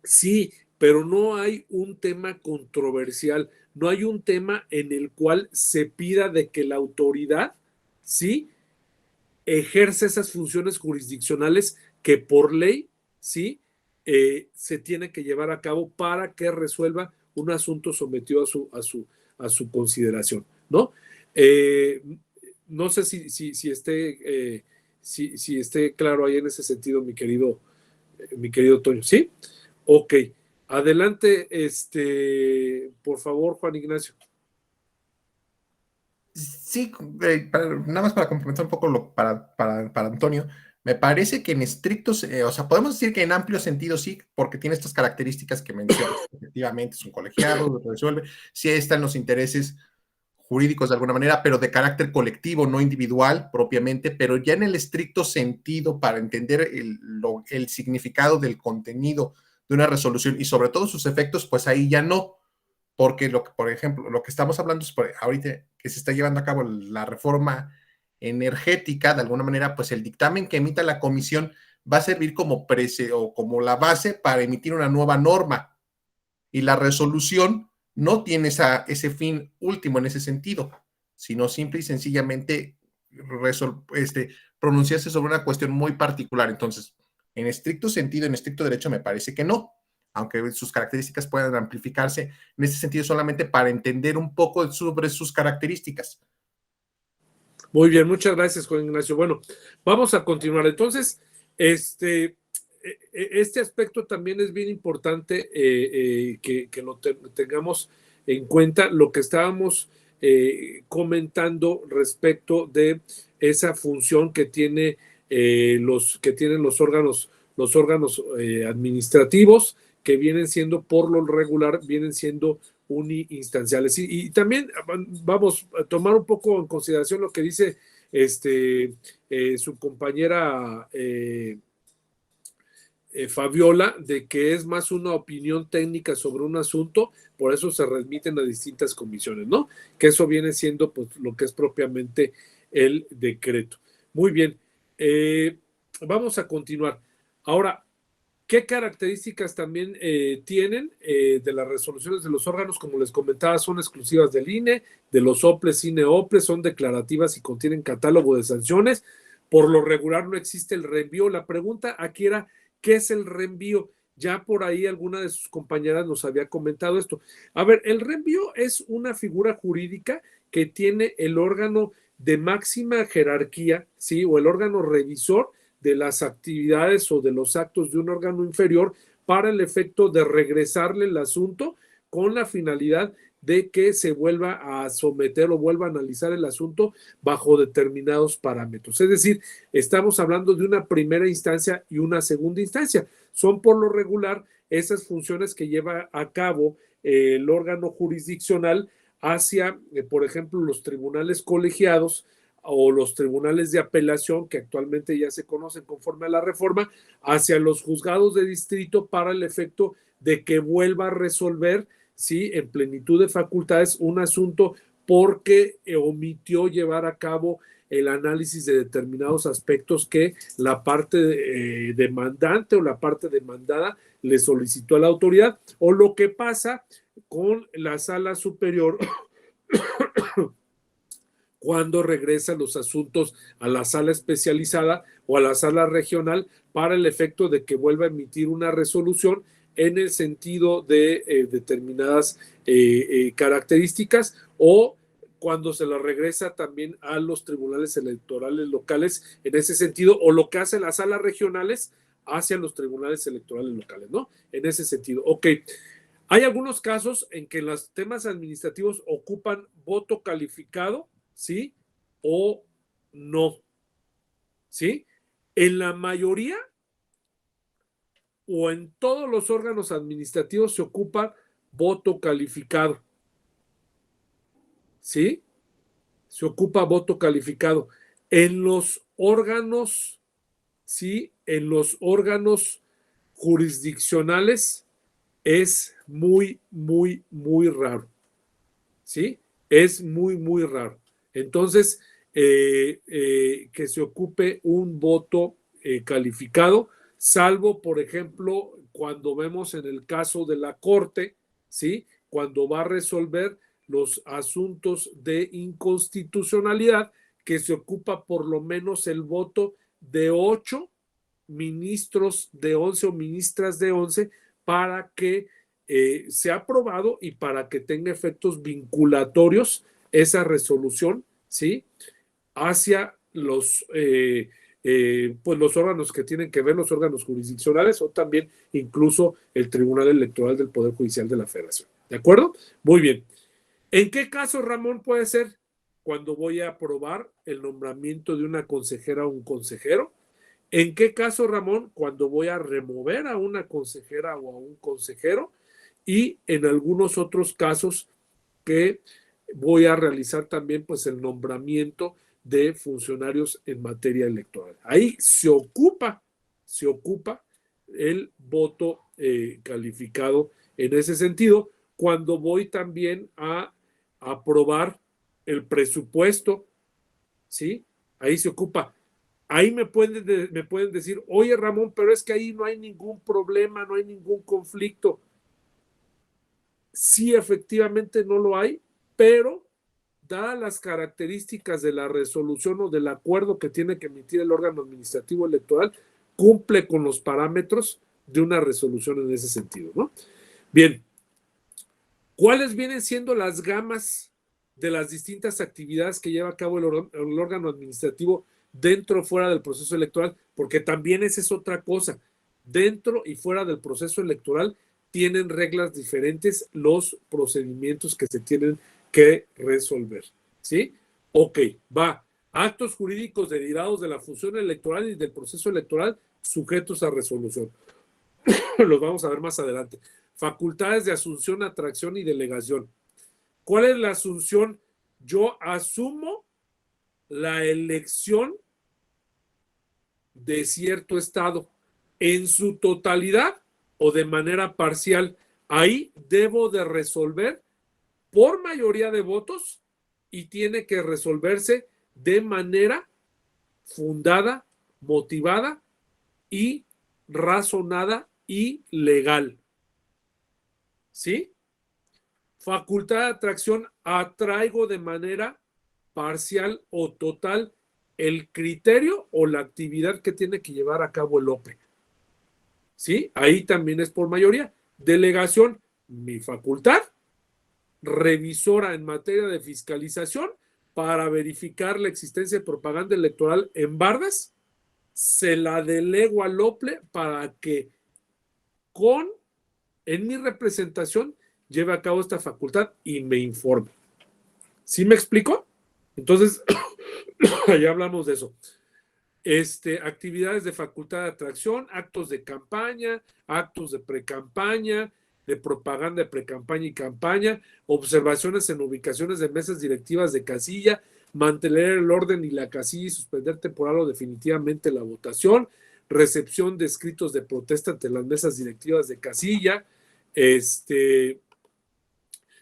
sí, pero no hay un tema controversial, no hay un tema en el cual se pida de que la autoridad, sí, ejerce esas funciones jurisdiccionales que por ley, sí, se tiene que llevar a cabo para que resuelva un asunto sometido a su consideración, ¿no? Eh, no sé si esté claro ahí en ese sentido, mi querido Toño, ¿sí? Ok, adelante, por favor, Juan Ignacio. Sí, nada más para complementar un poco para Antonio, me parece que en estrictos, o sea, podemos decir que en amplio sentido sí, porque tiene estas características que mencionas. Efectivamente, es un colegiado, resuelve, sí están los intereses jurídicos de alguna manera, pero de carácter colectivo, no individual propiamente, pero ya en el estricto sentido para entender el significado del contenido de una resolución y sobre todo sus efectos, pues ahí ya no, porque por ejemplo, lo que estamos hablando es ahorita que se está llevando a cabo la reforma energética, de alguna manera, pues el dictamen que emita la comisión va a servir como o como la base para emitir una nueva norma, y la resolución no tiene ese fin último en ese sentido, sino simple y sencillamente pronunciarse sobre una cuestión muy particular. Entonces, en estricto sentido, en estricto derecho, me parece que no, aunque sus características puedan amplificarse en ese sentido solamente para entender un poco sobre sus características. Muy bien, muchas gracias, Juan Ignacio. Bueno, vamos a continuar. Entonces, este aspecto también es bien importante que lo tengamos en cuenta, lo que estábamos comentando respecto de esa función que tienen los órganos administrativos, que vienen siendo, por lo regular, vienen siendo uninstanciales. Y también vamos a tomar un poco en consideración lo que dice su compañera Fabiola, de que es más una opinión técnica sobre un asunto, por eso se remiten a distintas comisiones, ¿no? Que eso viene siendo pues lo que es propiamente el decreto. Muy bien, vamos a continuar. Ahora, ¿qué características también tienen de las resoluciones de los órganos? Como les comentaba, son exclusivas del INE, de los OPLES, INE-OPLES, son declarativas y contienen catálogo de sanciones. Por lo regular no existe el reenvío. La pregunta aquí era, ¿qué es el reenvío? Ya por ahí alguna de sus compañeras nos había comentado esto. A ver, el reenvío es una figura jurídica que tiene el órgano de máxima jerarquía, ¿sí? O el órgano revisor de las actividades o de los actos de un órgano inferior para el efecto de regresarle el asunto con la finalidad de que se vuelva a someter o vuelva a analizar el asunto bajo determinados parámetros. Es decir, estamos hablando de una primera instancia y una segunda instancia. Son por lo regular esas funciones que lleva a cabo el órgano jurisdiccional hacia, por ejemplo, los tribunales colegiados o los tribunales de apelación, que actualmente ya se conocen conforme a la reforma, hacia los juzgados de distrito para el efecto de que vuelva a resolver, ¿sí?, en plenitud de facultades un asunto porque omitió llevar a cabo el análisis de determinados aspectos que la parte demandante o la parte demandada le solicitó a la autoridad, o lo que pasa con la sala superior cuando regresan los asuntos a la sala especializada o a la sala regional para el efecto de que vuelva a emitir una resolución en el sentido de determinadas características, o cuando se la regresa también a los tribunales electorales locales en ese sentido, o lo que hacen las salas regionales hacia los tribunales electorales locales, ¿no? En ese sentido. Ok. Hay algunos casos en que los temas administrativos ocupan voto calificado, ¿sí? O no, ¿sí? En la mayoría o en todos los órganos administrativos se ocupa voto calificado, ¿sí? Se ocupa voto calificado. En los órganos, ¿sí? En los órganos jurisdiccionales es muy, muy, muy raro, ¿sí? Es muy, muy raro. Entonces, que se ocupe un voto calificado, salvo, por ejemplo, cuando vemos en el caso de la Corte, ¿sí? Cuando va a resolver los asuntos de inconstitucionalidad, que se ocupa por lo menos el voto de 8 ministros de 11 o ministras de 11 para que sea aprobado y para que tenga efectos vinculatorios esa resolución, ¿sí? Hacia pues los órganos que tienen que ver, los órganos jurisdiccionales o también incluso el Tribunal Electoral del Poder Judicial de la Federación. ¿De acuerdo? Muy bien. ¿En qué caso, Ramón, puede ser? Cuando voy a aprobar el nombramiento de una consejera o un consejero. ¿En qué caso, Ramón? Cuando voy a remover a una consejera o a un consejero, y en algunos otros casos que voy a realizar también pues el nombramiento de funcionarios en materia electoral. Ahí se ocupa el voto calificado en ese sentido. Cuando voy también a aprobar el presupuesto, ¿sí? Ahí se ocupa. Ahí me pueden decir, oye Ramón, pero es que ahí no hay ningún problema, no hay ningún conflicto. Sí, efectivamente no lo hay, pero dadas las características de la resolución o del acuerdo que tiene que emitir el órgano administrativo electoral, cumple con los parámetros de una resolución en ese sentido, ¿no? Bien, ¿cuáles vienen siendo las gamas de las distintas actividades que lleva a cabo el órgano administrativo dentro o fuera del proceso electoral? Porque también esa es otra cosa. Dentro y fuera del proceso electoral tienen reglas diferentes los procedimientos que se tienen que resolver, ¿sí? Ok, va. Actos jurídicos derivados de la función electoral y del proceso electoral sujetos a resolución. Los vamos a ver más adelante. Facultades de asunción, atracción y delegación. ¿Cuál es la asunción? Yo asumo la elección de cierto estado en su totalidad o de manera parcial. Ahí debo de resolver por mayoría de votos y tiene que resolverse de manera fundada, motivada y razonada y legal. ¿Sí? Facultad de atracción, atraigo de manera parcial o total el criterio o la actividad que tiene que llevar a cabo el OPE. ¿Sí? Ahí también es por mayoría. Delegación, mi facultad, revisora en materia de fiscalización para verificar la existencia de propaganda electoral en bardas, se la delego al OPLE para que en mi representación lleve a cabo esta facultad y me informe. ¿Sí me explico? Entonces, ya hablamos de eso. Actividades de facultad de atracción, actos de campaña, actos de precampaña, de propaganda de precampaña y campaña, observaciones en ubicaciones de mesas directivas de casilla, mantener el orden y la casilla y suspender temporal o definitivamente la votación, recepción de escritos de protesta ante las mesas directivas de casilla,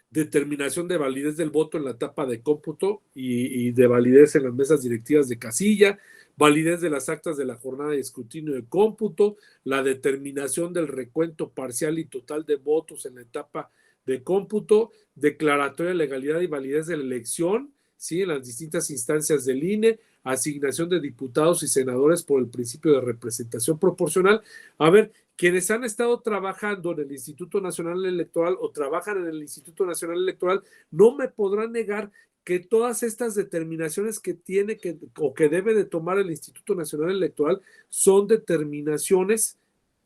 determinación de validez del voto en la etapa de cómputo y de validez en las mesas directivas de casilla, validez de las actas de la jornada de escrutinio de cómputo, la determinación del recuento parcial y total de votos en la etapa de cómputo, declaratoria de legalidad y validez de la elección, ¿sí? En las distintas instancias del INE, asignación de diputados y senadores por el principio de representación proporcional. A ver, quienes han estado trabajando en el Instituto Nacional Electoral o trabajan en el Instituto Nacional Electoral no me podrán negar que todas estas determinaciones que tiene o que debe de tomar el Instituto Nacional Electoral son determinaciones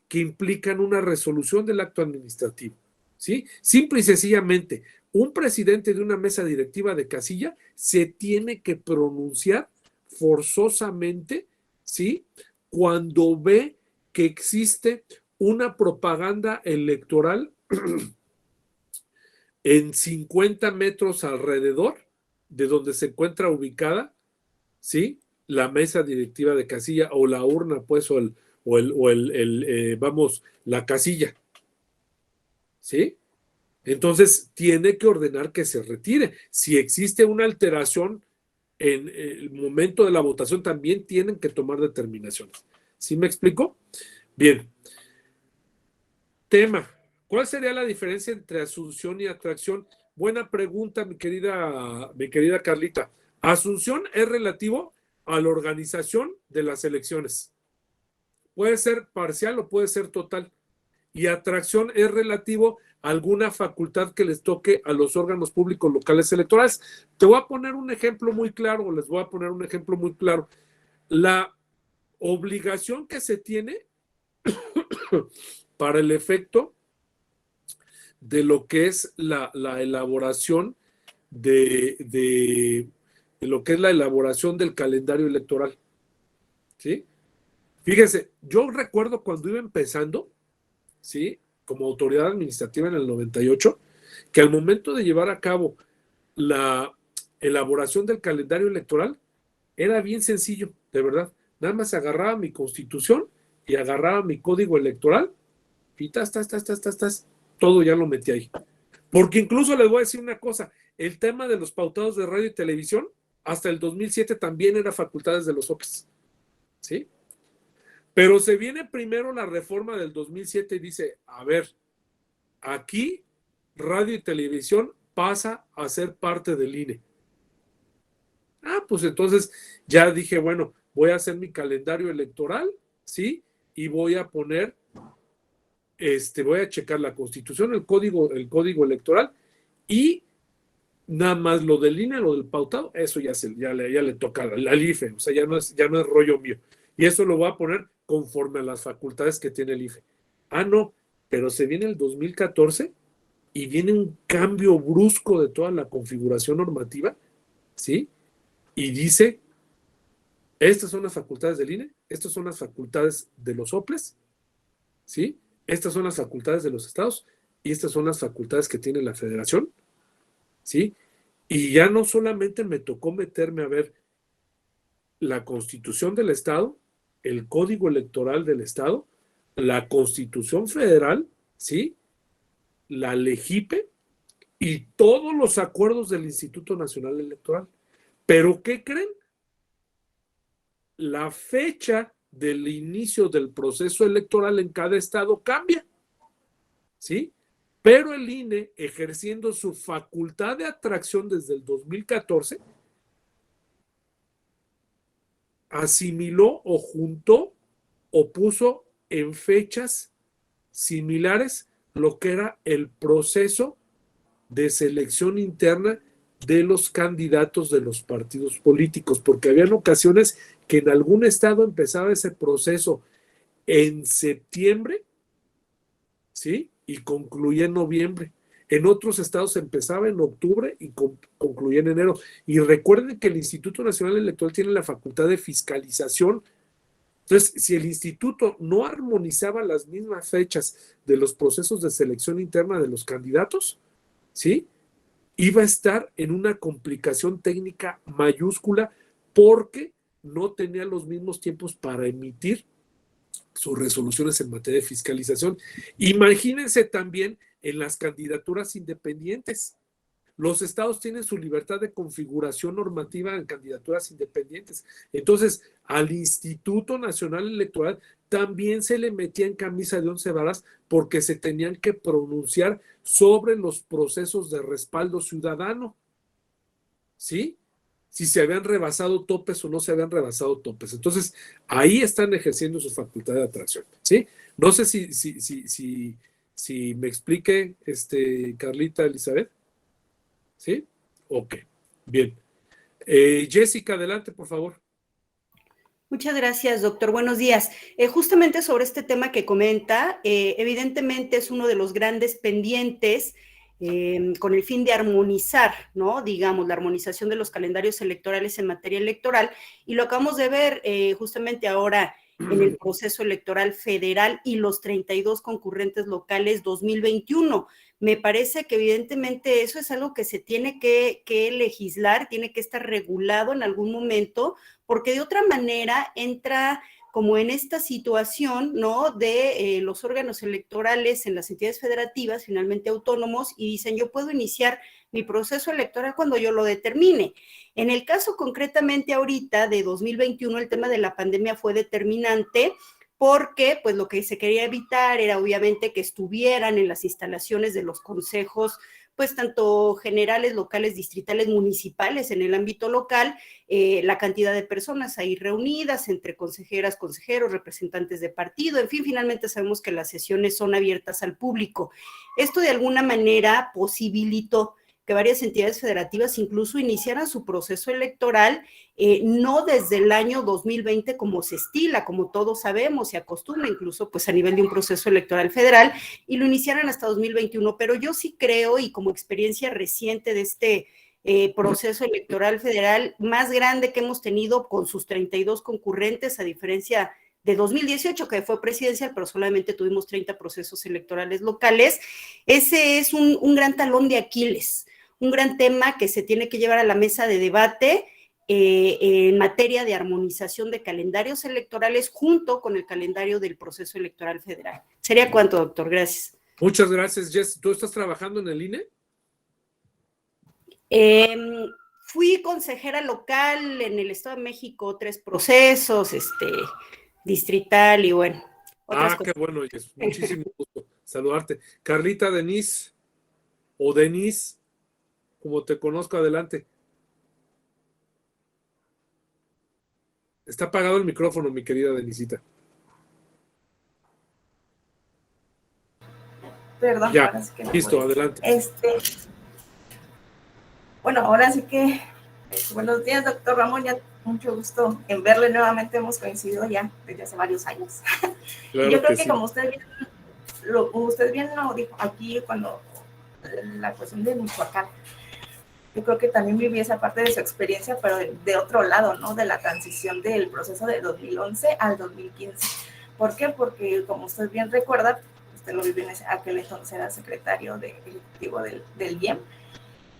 que implican una resolución del acto administrativo, ¿sí? Simple y sencillamente, un presidente de una mesa directiva de casilla se tiene que pronunciar forzosamente, ¿sí? Cuando ve que existe una propaganda electoral en 50 metros alrededor de donde se encuentra ubicada, ¿sí? La mesa directiva de casilla o la urna, pues, o vamos, la casilla, ¿sí? Entonces tiene que ordenar que se retire. Si existe una alteración en el momento de la votación, también tienen que tomar determinaciones. ¿Sí me explico? Bien. Tema. ¿Cuál sería la diferencia entre asunción y atracción? Buena pregunta, mi querida Carlita. Asunción es relativo a la organización de las elecciones. Puede ser parcial o puede ser total. Y atracción es relativo a alguna facultad que les toque a los órganos públicos locales electorales. Te voy a poner un ejemplo muy claro, les voy a poner un ejemplo muy claro. La obligación que se tiene para el efecto de lo que es la elaboración de lo que es la elaboración del calendario electoral. ¿Sí? Fíjense, yo recuerdo cuando iba empezando, ¿sí? Como autoridad administrativa en el 98, que al momento de llevar a cabo la elaboración del calendario electoral era bien sencillo, de verdad. Nada más agarraba mi constitución y agarraba mi código electoral y todo ya lo metí ahí. Porque incluso les voy a decir una cosa, el tema de los pautados de radio y televisión, hasta el 2007 también era facultades de los OPEs, ¿sí? Pero se viene primero la reforma del 2007 y dice, a ver, aquí radio y televisión pasa a ser parte del INE. Pues entonces ya dije, bueno, voy a hacer mi calendario electoral, ¿sí? Y voy a poner, voy a checar la Constitución, el código electoral y nada más lo del INE, lo del pautado, eso ya le toca al IFE, o sea, ya no es rollo mío. Y eso lo voy a poner conforme a las facultades que tiene el IFE. No, pero se viene el 2014 y viene un cambio brusco de toda la configuración normativa, ¿sí? Y dice, estas son las facultades del INE, estas son las facultades de los OPLES, ¿sí? Estas son las facultades de los estados y estas son las facultades que tiene la federación, ¿sí? Y ya no solamente me tocó meterme a ver la Constitución del Estado, el Código Electoral del Estado, la Constitución Federal, ¿sí? La LEGIPE y todos los acuerdos del Instituto Nacional Electoral. ¿Pero qué creen? La fecha del inicio del proceso electoral en cada estado cambia, ¿sí? Pero el INE, ejerciendo su facultad de atracción desde el 2014, asimiló o juntó o puso en fechas similares lo que era el proceso de selección interna de los candidatos de los partidos políticos, porque habían ocasiones que en algún estado empezaba ese proceso en septiembre, ¿sí? Y concluía en noviembre. En otros estados empezaba en octubre y concluía en enero. Y recuerden que el Instituto Nacional Electoral tiene la facultad de fiscalización. Entonces, si el instituto no armonizaba las mismas fechas de los procesos de selección interna de los candidatos, ¿sí? Iba a estar en una complicación técnica mayúscula porque no tenía los mismos tiempos para emitir sus resoluciones en materia de fiscalización. Imagínense también en las candidaturas independientes. Los estados tienen su libertad de configuración normativa en candidaturas independientes. Entonces, al Instituto Nacional Electoral también se le metía en camisa de 11 varas porque se tenían que pronunciar sobre los procesos de respaldo ciudadano. ¿Sí? Si se habían rebasado topes o no se habían rebasado topes. Entonces, ahí están ejerciendo su facultad de atracción. ¿Sí? No sé si me explique, Carlita, Elizabeth. ¿Sí? Ok, bien. Jessica, adelante, por favor. Muchas gracias, doctor. Buenos días. Justamente sobre este tema que comenta, evidentemente es uno de los grandes pendientes con el fin de armonizar, ¿no? Digamos, la armonización de los calendarios electorales en materia electoral, y lo acabamos de ver justamente ahora en el proceso electoral federal y los 32 concurrentes locales 2021. Me parece que evidentemente eso es algo que se tiene que legislar, tiene que estar regulado en algún momento, porque de otra manera entra como en esta situación, ¿no?, de los órganos electorales en las entidades federativas, finalmente autónomos, y dicen, yo puedo iniciar mi proceso electoral cuando yo lo determine. En el caso concretamente ahorita de 2021, el tema de la pandemia fue determinante, porque pues lo que se quería evitar era obviamente que estuvieran en las instalaciones de los consejos, pues tanto generales, locales, distritales, municipales en el ámbito local, la cantidad de personas ahí reunidas, entre consejeras, consejeros, representantes de partido, en fin, finalmente sabemos que las sesiones son abiertas al público. Esto de alguna manera posibilitó que varias entidades federativas incluso iniciaran su proceso electoral, no desde el año 2020 como se estila, como todos sabemos, se acostumbra incluso pues a nivel de un proceso electoral federal, y lo iniciaran hasta 2021, pero yo sí creo, y como experiencia reciente de este proceso electoral federal más grande que hemos tenido, con sus 32 concurrentes, a diferencia de 2018, que fue presidencial, pero solamente tuvimos 30 procesos electorales locales, ese es un gran talón de Aquiles, un gran tema que se tiene que llevar a la mesa de debate en materia de armonización de calendarios electorales junto con el calendario del proceso electoral federal. ¿Sería cuánto, doctor? Gracias. Muchas gracias, Jess. ¿Tú estás trabajando en el INE? Fui consejera local en el Estado de México, 3 procesos, distrital y bueno. Qué bueno, Jess. Muchísimo gusto saludarte. Carlita, Denise, o Denise, como te conozco, adelante. Está apagado el micrófono, mi querida Denisita. Perdón, Ya, ahora sí que no listo, puedo. adelante. Bueno, ahora sí que buenos días, doctor Ramón, ya mucho gusto en verle nuevamente, hemos coincidido ya desde hace varios años. Claro y yo creo que sí. como usted bien lo dijo aquí cuando la cuestión de Michoacán, yo creo que también viví esa parte de su experiencia, pero de otro lado, ¿no? De la transición del proceso de 2011 al 2015. ¿Por qué? Porque como usted bien recuerda, usted lo vivió en aquel entonces, era secretario ejecutivo del IEM,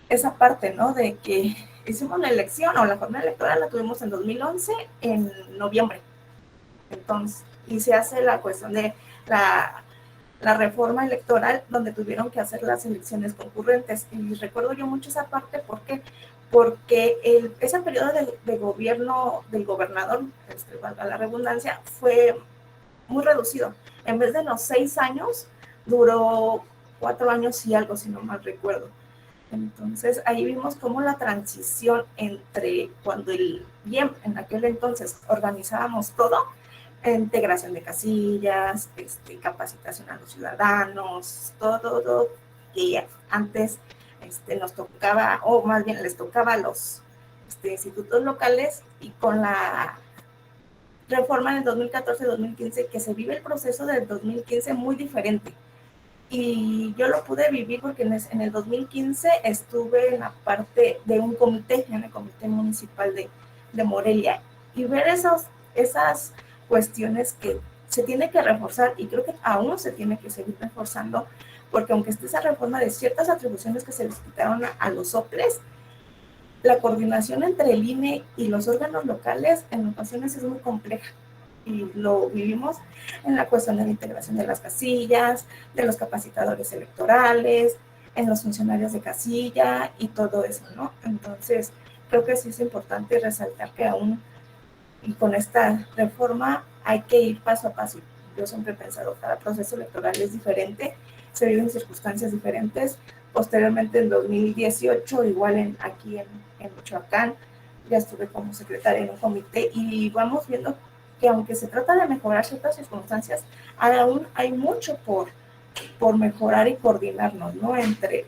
esa parte, ¿no? De que hicimos la elección o la jornada electoral la tuvimos en 2011 en noviembre. Entonces, y se hace la cuestión de la reforma electoral donde tuvieron que hacer las elecciones concurrentes. Y recuerdo yo mucho esa parte, ¿por qué? Porque ese periodo de gobierno del gobernador, valga la redundancia, fue muy reducido. En vez de los 6 años, duró 4 años y algo, si no mal recuerdo. Entonces, ahí vimos cómo la transición entre cuando el IEM en aquel entonces organizábamos todo, integración de casillas, capacitación a los ciudadanos, todo que antes nos tocaba, o más bien les tocaba a los institutos locales, y con la reforma del 2014-2015, que se vive el proceso del 2015 muy diferente. Y yo lo pude vivir porque en el 2015 estuve en la parte de un comité, en el comité municipal de Morelia, y ver esas cuestiones que se tiene que reforzar, y creo que aún se tiene que seguir reforzando, porque aunque esté esa reforma de ciertas atribuciones que se les quitaron a los OPLES, la coordinación entre el INE y los órganos locales en ocasiones es muy compleja. Y lo vivimos en la cuestión de la integración de las casillas, de los capacitadores electorales, en los funcionarios de casilla y todo eso, ¿no? Entonces, creo que sí es importante resaltar que aún, y con esta reforma, hay que ir paso a paso. Yo siempre he pensado, cada proceso electoral es diferente, se viven circunstancias diferentes. Posteriormente, en 2018, igual aquí en Michoacán, ya estuve como secretaria en un comité, y vamos viendo que aunque se trata de mejorar ciertas circunstancias, aún hay mucho por mejorar y coordinarnos, ¿no? Entre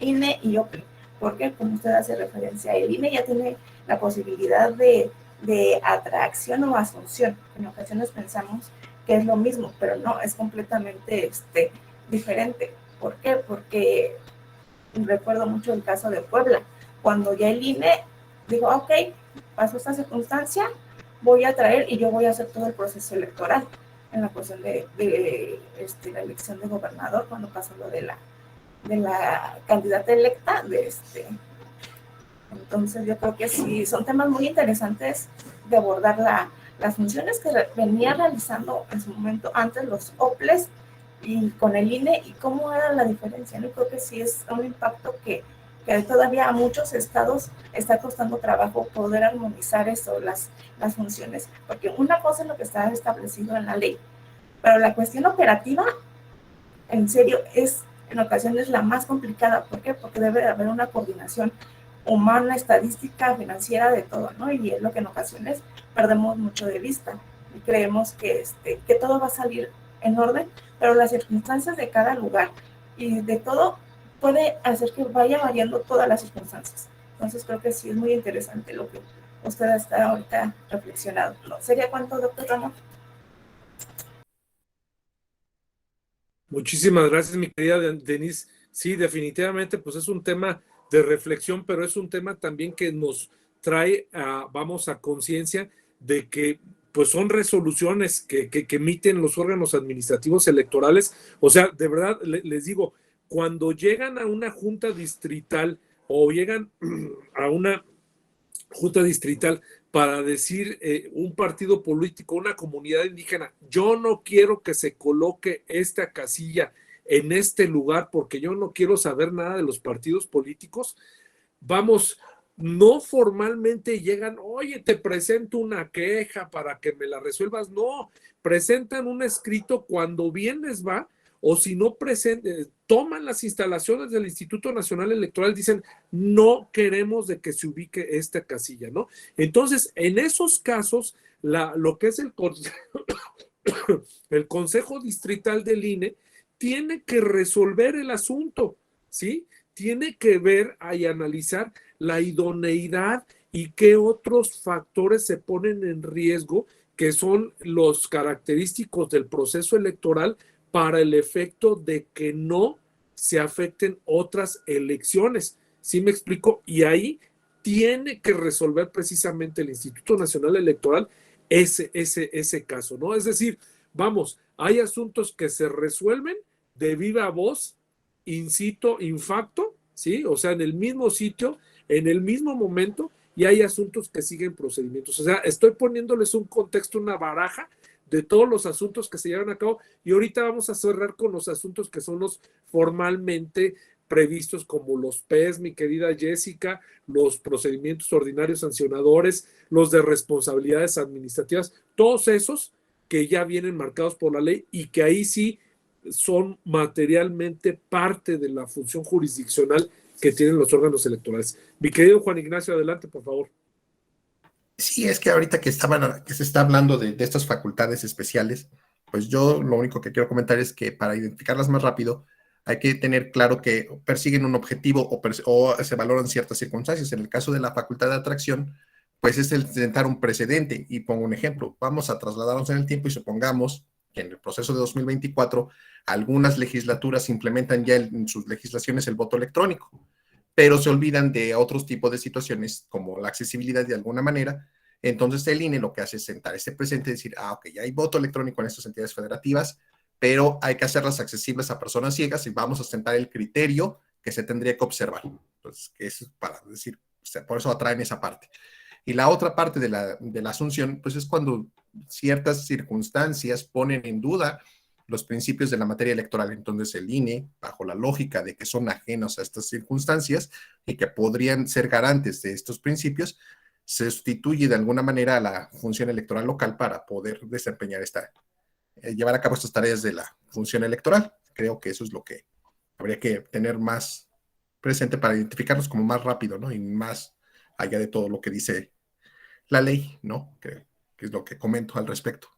INE y OPLE, porque como usted hace referencia, el INE ya tiene la posibilidad de atracción o asunción. En ocasiones pensamos que es lo mismo, pero no, es completamente diferente. ¿Por qué? Porque recuerdo mucho el caso de Puebla, cuando ya el INE dijo, ok, pasó esta circunstancia, voy a traer y yo voy a hacer todo el proceso electoral en la cuestión de la elección de gobernador, cuando pasó lo de la candidata electa Entonces yo creo que sí, son temas muy interesantes de abordar las funciones que venía realizando en su momento antes los OPLES y con el INE y cómo era la diferencia, ¿no? Creo que sí es un impacto que todavía a muchos estados está costando trabajo poder armonizar eso, las funciones, porque una cosa es lo que está establecido en la ley, pero la cuestión operativa, en serio, es en ocasiones la más complicada. ¿Por qué? Porque debe de haber una coordinación humana, estadística, financiera, de todo, ¿no? Y es lo que en ocasiones perdemos mucho de vista y creemos que todo va a salir en orden, pero las circunstancias de cada lugar y de todo puede hacer que vaya variando todas las circunstancias. Entonces creo que sí es muy interesante lo que usted está ahorita reflexionado. ¿No? ¿Sería cuánto, doctor Ramón? Muchísimas gracias, mi querida Denise. Sí, definitivamente, pues es un tema de reflexión, pero es un tema también que nos trae vamos a conciencia de que pues son resoluciones que emiten los órganos administrativos electorales. O sea, de verdad, les digo, cuando llegan a una junta distrital o llegan a una junta distrital para decir un partido político, una comunidad indígena, yo no quiero que se coloque esta casilla en este lugar porque yo no quiero saber nada de los partidos políticos, vamos, no formalmente llegan, oye, te presento una queja para que me la resuelvas, no, presentan un escrito cuando bien les va, o si no toman las instalaciones del Instituto Nacional Electoral, dicen, no queremos de que se ubique esta casilla, ¿no? Entonces, en esos casos, lo que es el Consejo Distrital del INE tiene que resolver el asunto, ¿sí? Tiene que ver y analizar la idoneidad y qué otros factores se ponen en riesgo, que son los característicos del proceso electoral para el efecto de que no se afecten otras elecciones. ¿Sí me explico? Y ahí tiene que resolver precisamente el Instituto Nacional Electoral ese caso, ¿no? Es decir, vamos, hay asuntos que se resuelven de viva voz, in situ, in facto, ¿sí? O sea, en el mismo sitio, en el mismo momento, y hay asuntos que siguen procedimientos. O sea, estoy poniéndoles un contexto, una baraja de todos los asuntos que se llevan a cabo, y ahorita vamos a cerrar con los asuntos que son los formalmente previstos, como los PES, mi querida Jessica, los procedimientos ordinarios sancionadores, los de responsabilidades administrativas, todos esos que ya vienen marcados por la ley y que ahí sí son materialmente parte de la función jurisdiccional que tienen los órganos electorales. Mi querido Juan Ignacio, adelante, por favor. Sí, es que ahorita que se está hablando de estas facultades especiales, pues yo lo único que quiero comentar es que para identificarlas más rápido hay que tener claro que persiguen un objetivo o se valoran ciertas circunstancias. En el caso de la facultad de atracción, pues es el sentar un precedente. Y pongo un ejemplo, vamos a trasladarnos en el tiempo y supongamos que en el proceso de 2024 algunas legislaturas implementan ya en sus legislaciones el voto electrónico, pero se olvidan de otros tipos de situaciones como la accesibilidad de alguna manera. Entonces el INE lo que hace es sentar este precedente y decir, ok, ya hay voto electrónico en estas entidades federativas, pero hay que hacerlas accesibles a personas ciegas y vamos a sentar el criterio que se tendría que observar. Entonces, eso es para decir, por eso atraen esa parte. Y la otra parte de la asunción, pues es cuando ciertas circunstancias ponen en duda los principios de la materia electoral. Entonces el INE, bajo la lógica de que son ajenos a estas circunstancias y que podrían ser garantes de estos principios, se sustituye de alguna manera a la función electoral local para poder desempeñar llevar a cabo estas tareas de la función electoral. Creo que eso es lo que habría que tener más presente para identificarnos como más rápido, ¿no? Y más allá de todo lo que dice la ley, ¿no? Que es lo que comento al respecto.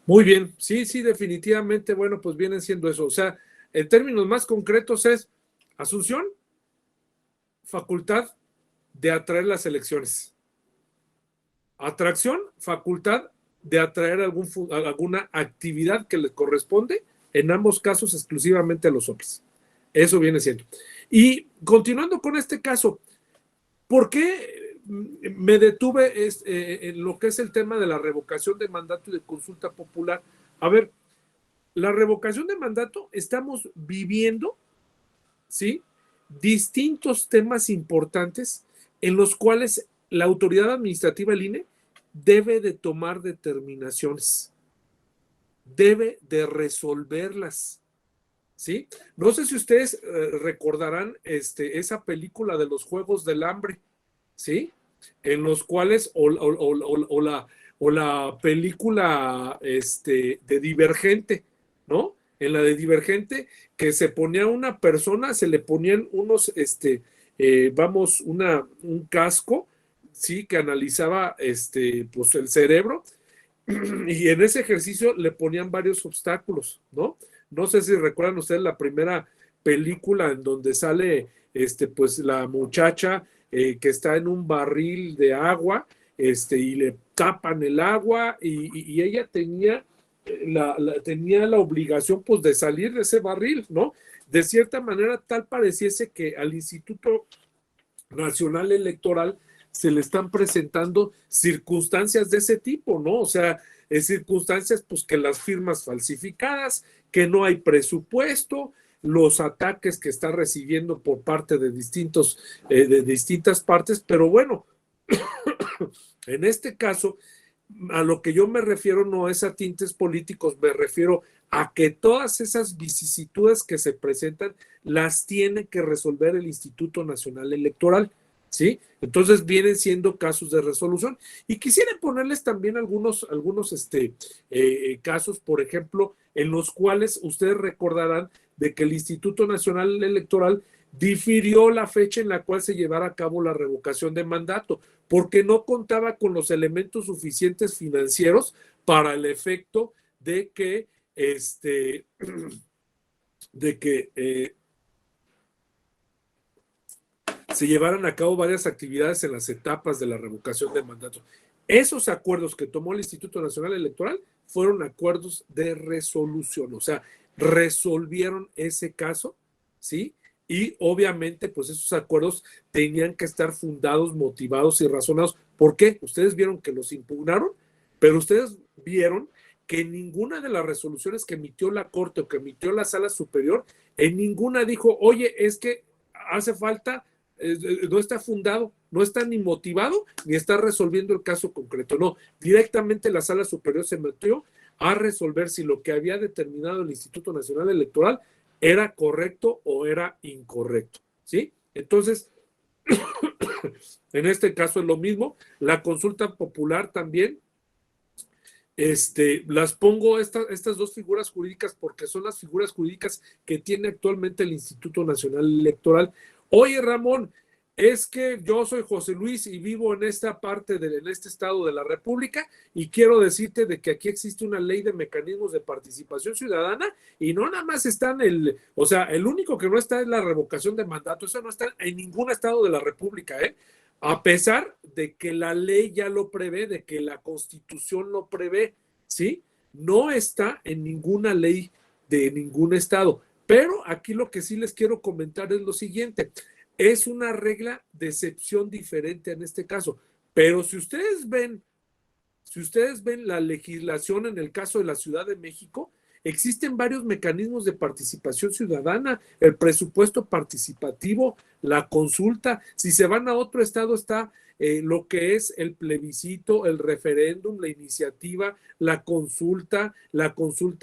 Muy bien, sí, definitivamente, bueno, pues vienen siendo eso. O sea, en términos más concretos es asunción, facultad de atraer las elecciones. Atracción, facultad de atraer alguna actividad que le corresponde, en ambos casos exclusivamente a los OPLES. Eso viene siendo. Y continuando con este caso, ¿por qué me detuve en lo que es el tema de la revocación de mandato y de consulta popular? A ver, la revocación de mandato, estamos viviendo, ¿sí?, distintos temas importantes en los cuales la autoridad administrativa, el INE, debe de tomar determinaciones, debe de resolverlas, ¿sí? No sé si ustedes recordarán esa película de los Juegos del Hambre, ¿sí? En los cuales, o la película de Divergente, ¿no? En la de Divergente, que se ponía una persona, se le ponían unos, un casco, ¿sí? Que analizaba, pues el cerebro, y en ese ejercicio le ponían varios obstáculos, ¿no? No sé si recuerdan ustedes la primera película en donde sale, pues la muchacha que está en un barril de agua, y le tapan el agua, y ella tenía tenía la obligación, pues, de salir de ese barril, ¿no? De cierta manera, tal pareciese que al Instituto Nacional Electoral se le están presentando circunstancias de ese tipo, ¿no? O sea, circunstancias, pues, que las firmas falsificadas, que no hay presupuesto, los ataques que está recibiendo por parte de distintas partes, pero bueno, en este caso, a lo que yo me refiero no es a tintes políticos, me refiero a que todas esas vicisitudes que se presentan las tiene que resolver el Instituto Nacional Electoral, ¿sí? Entonces vienen siendo casos de resolución. Y quisiera ponerles también algunos casos, por ejemplo, en los cuales ustedes recordarán de que el Instituto Nacional Electoral difirió la fecha en la cual se llevara a cabo la revocación de mandato, porque no contaba con los elementos suficientes financieros para el efecto de que se llevaran a cabo varias actividades en las etapas de la revocación de mandato. Esos acuerdos que tomó el Instituto Nacional Electoral fueron acuerdos de resolución, o sea, resolvieron ese caso, ¿sí? Y obviamente, pues esos acuerdos tenían que estar fundados, motivados y razonados. ¿Por qué? Ustedes vieron que los impugnaron, pero ustedes vieron que en ninguna de las resoluciones que emitió la Corte o que emitió la Sala Superior, en ninguna dijo, oye, es que hace falta, no está fundado, no está ni motivado, ni está resolviendo el caso concreto. No, directamente la Sala Superior se metió a resolver si lo que había determinado el Instituto Nacional Electoral era correcto o era incorrecto, ¿sí? Entonces, en este caso es lo mismo, la consulta popular también, las pongo estas dos figuras jurídicas porque son las figuras jurídicas que tiene actualmente el Instituto Nacional Electoral. Oye, Ramón, es que yo soy José Luis y vivo en esta parte, en este estado de la República, y quiero decirte de que aquí existe una ley de mecanismos de participación ciudadana y no nada más están o sea, el único que no está es la revocación de mandato, eso no está en ningún estado de la República, a pesar de que la ley ya lo prevé, de que la Constitución lo prevé, ¿sí? No está en ninguna ley de ningún estado, pero aquí lo que sí les quiero comentar es lo siguiente. Es una regla de excepción diferente en este caso, pero si ustedes ven la legislación en el caso de la Ciudad de México, existen varios mecanismos de participación ciudadana, el presupuesto participativo, la consulta. Si se van a otro estado está lo que es el plebiscito, el referéndum, la iniciativa, la consulta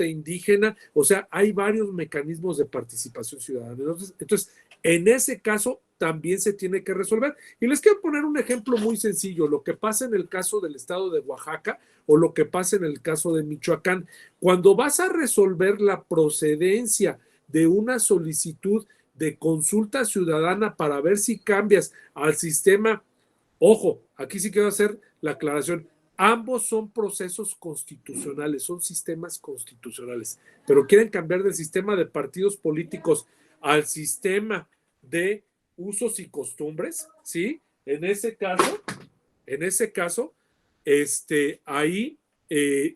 indígena. O sea, hay varios mecanismos de participación ciudadana. Entonces, en ese caso también se tiene que resolver. Y les quiero poner un ejemplo muy sencillo, lo que pasa en el caso del estado de Oaxaca o lo que pasa en el caso de Michoacán. Cuando vas a resolver la procedencia de una solicitud de consulta ciudadana para ver si cambias al sistema, ojo, aquí sí quiero hacer la aclaración, ambos son procesos constitucionales, son sistemas constitucionales, pero quieren cambiar del sistema de partidos políticos al sistema de usos y costumbres, ¿sí? En ese caso, ahí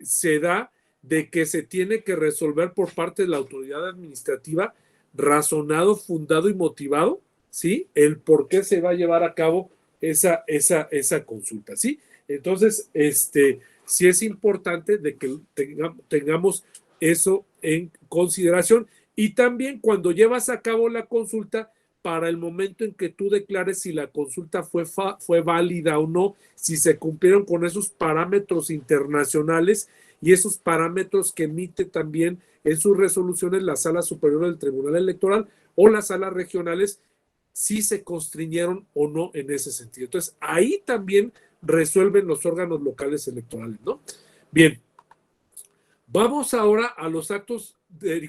se da de que se tiene que resolver por parte de la autoridad administrativa razonado, fundado y motivado, ¿sí? El por qué se va a llevar a cabo esa consulta, ¿sí? Entonces, sí es importante de que tengamos eso en consideración. Y también cuando llevas a cabo la consulta, para el momento en que tú declares si la consulta fue válida o no, si se cumplieron con esos parámetros internacionales y esos parámetros que emite también en sus resoluciones la Sala Superior del Tribunal Electoral o las salas regionales, si se constriñeron o no en ese sentido. Entonces, ahí también resuelven los órganos locales electorales, ¿no? Bien, vamos ahora a los actos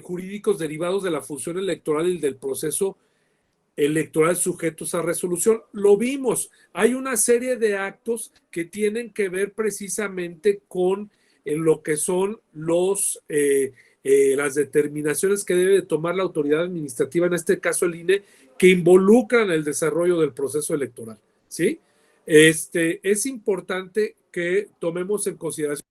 jurídicos derivados de la función electoral y del proceso electoral sujetos a resolución. Lo vimos, hay una serie de actos que tienen que ver precisamente con lo que son las determinaciones que debe de tomar la autoridad administrativa, en este caso el INE, que involucran el desarrollo del proceso electoral, ¿sí? Es importante que tomemos en consideración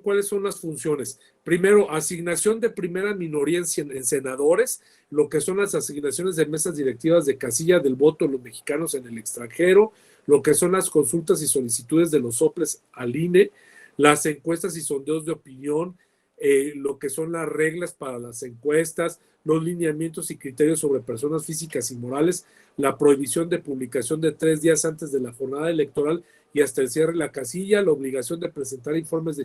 cuáles son las funciones. Primero, asignación de primera minoría en senadores, lo que son las asignaciones de mesas directivas de casilla del voto de los mexicanos en el extranjero, lo que son las consultas y solicitudes de los soples al INE, las encuestas y sondeos de opinión, lo que son las reglas para las encuestas, los lineamientos y criterios sobre personas físicas y morales, la prohibición de publicación de 3 días antes de la jornada electoral y hasta el cierre de la casilla, la obligación de presentar informes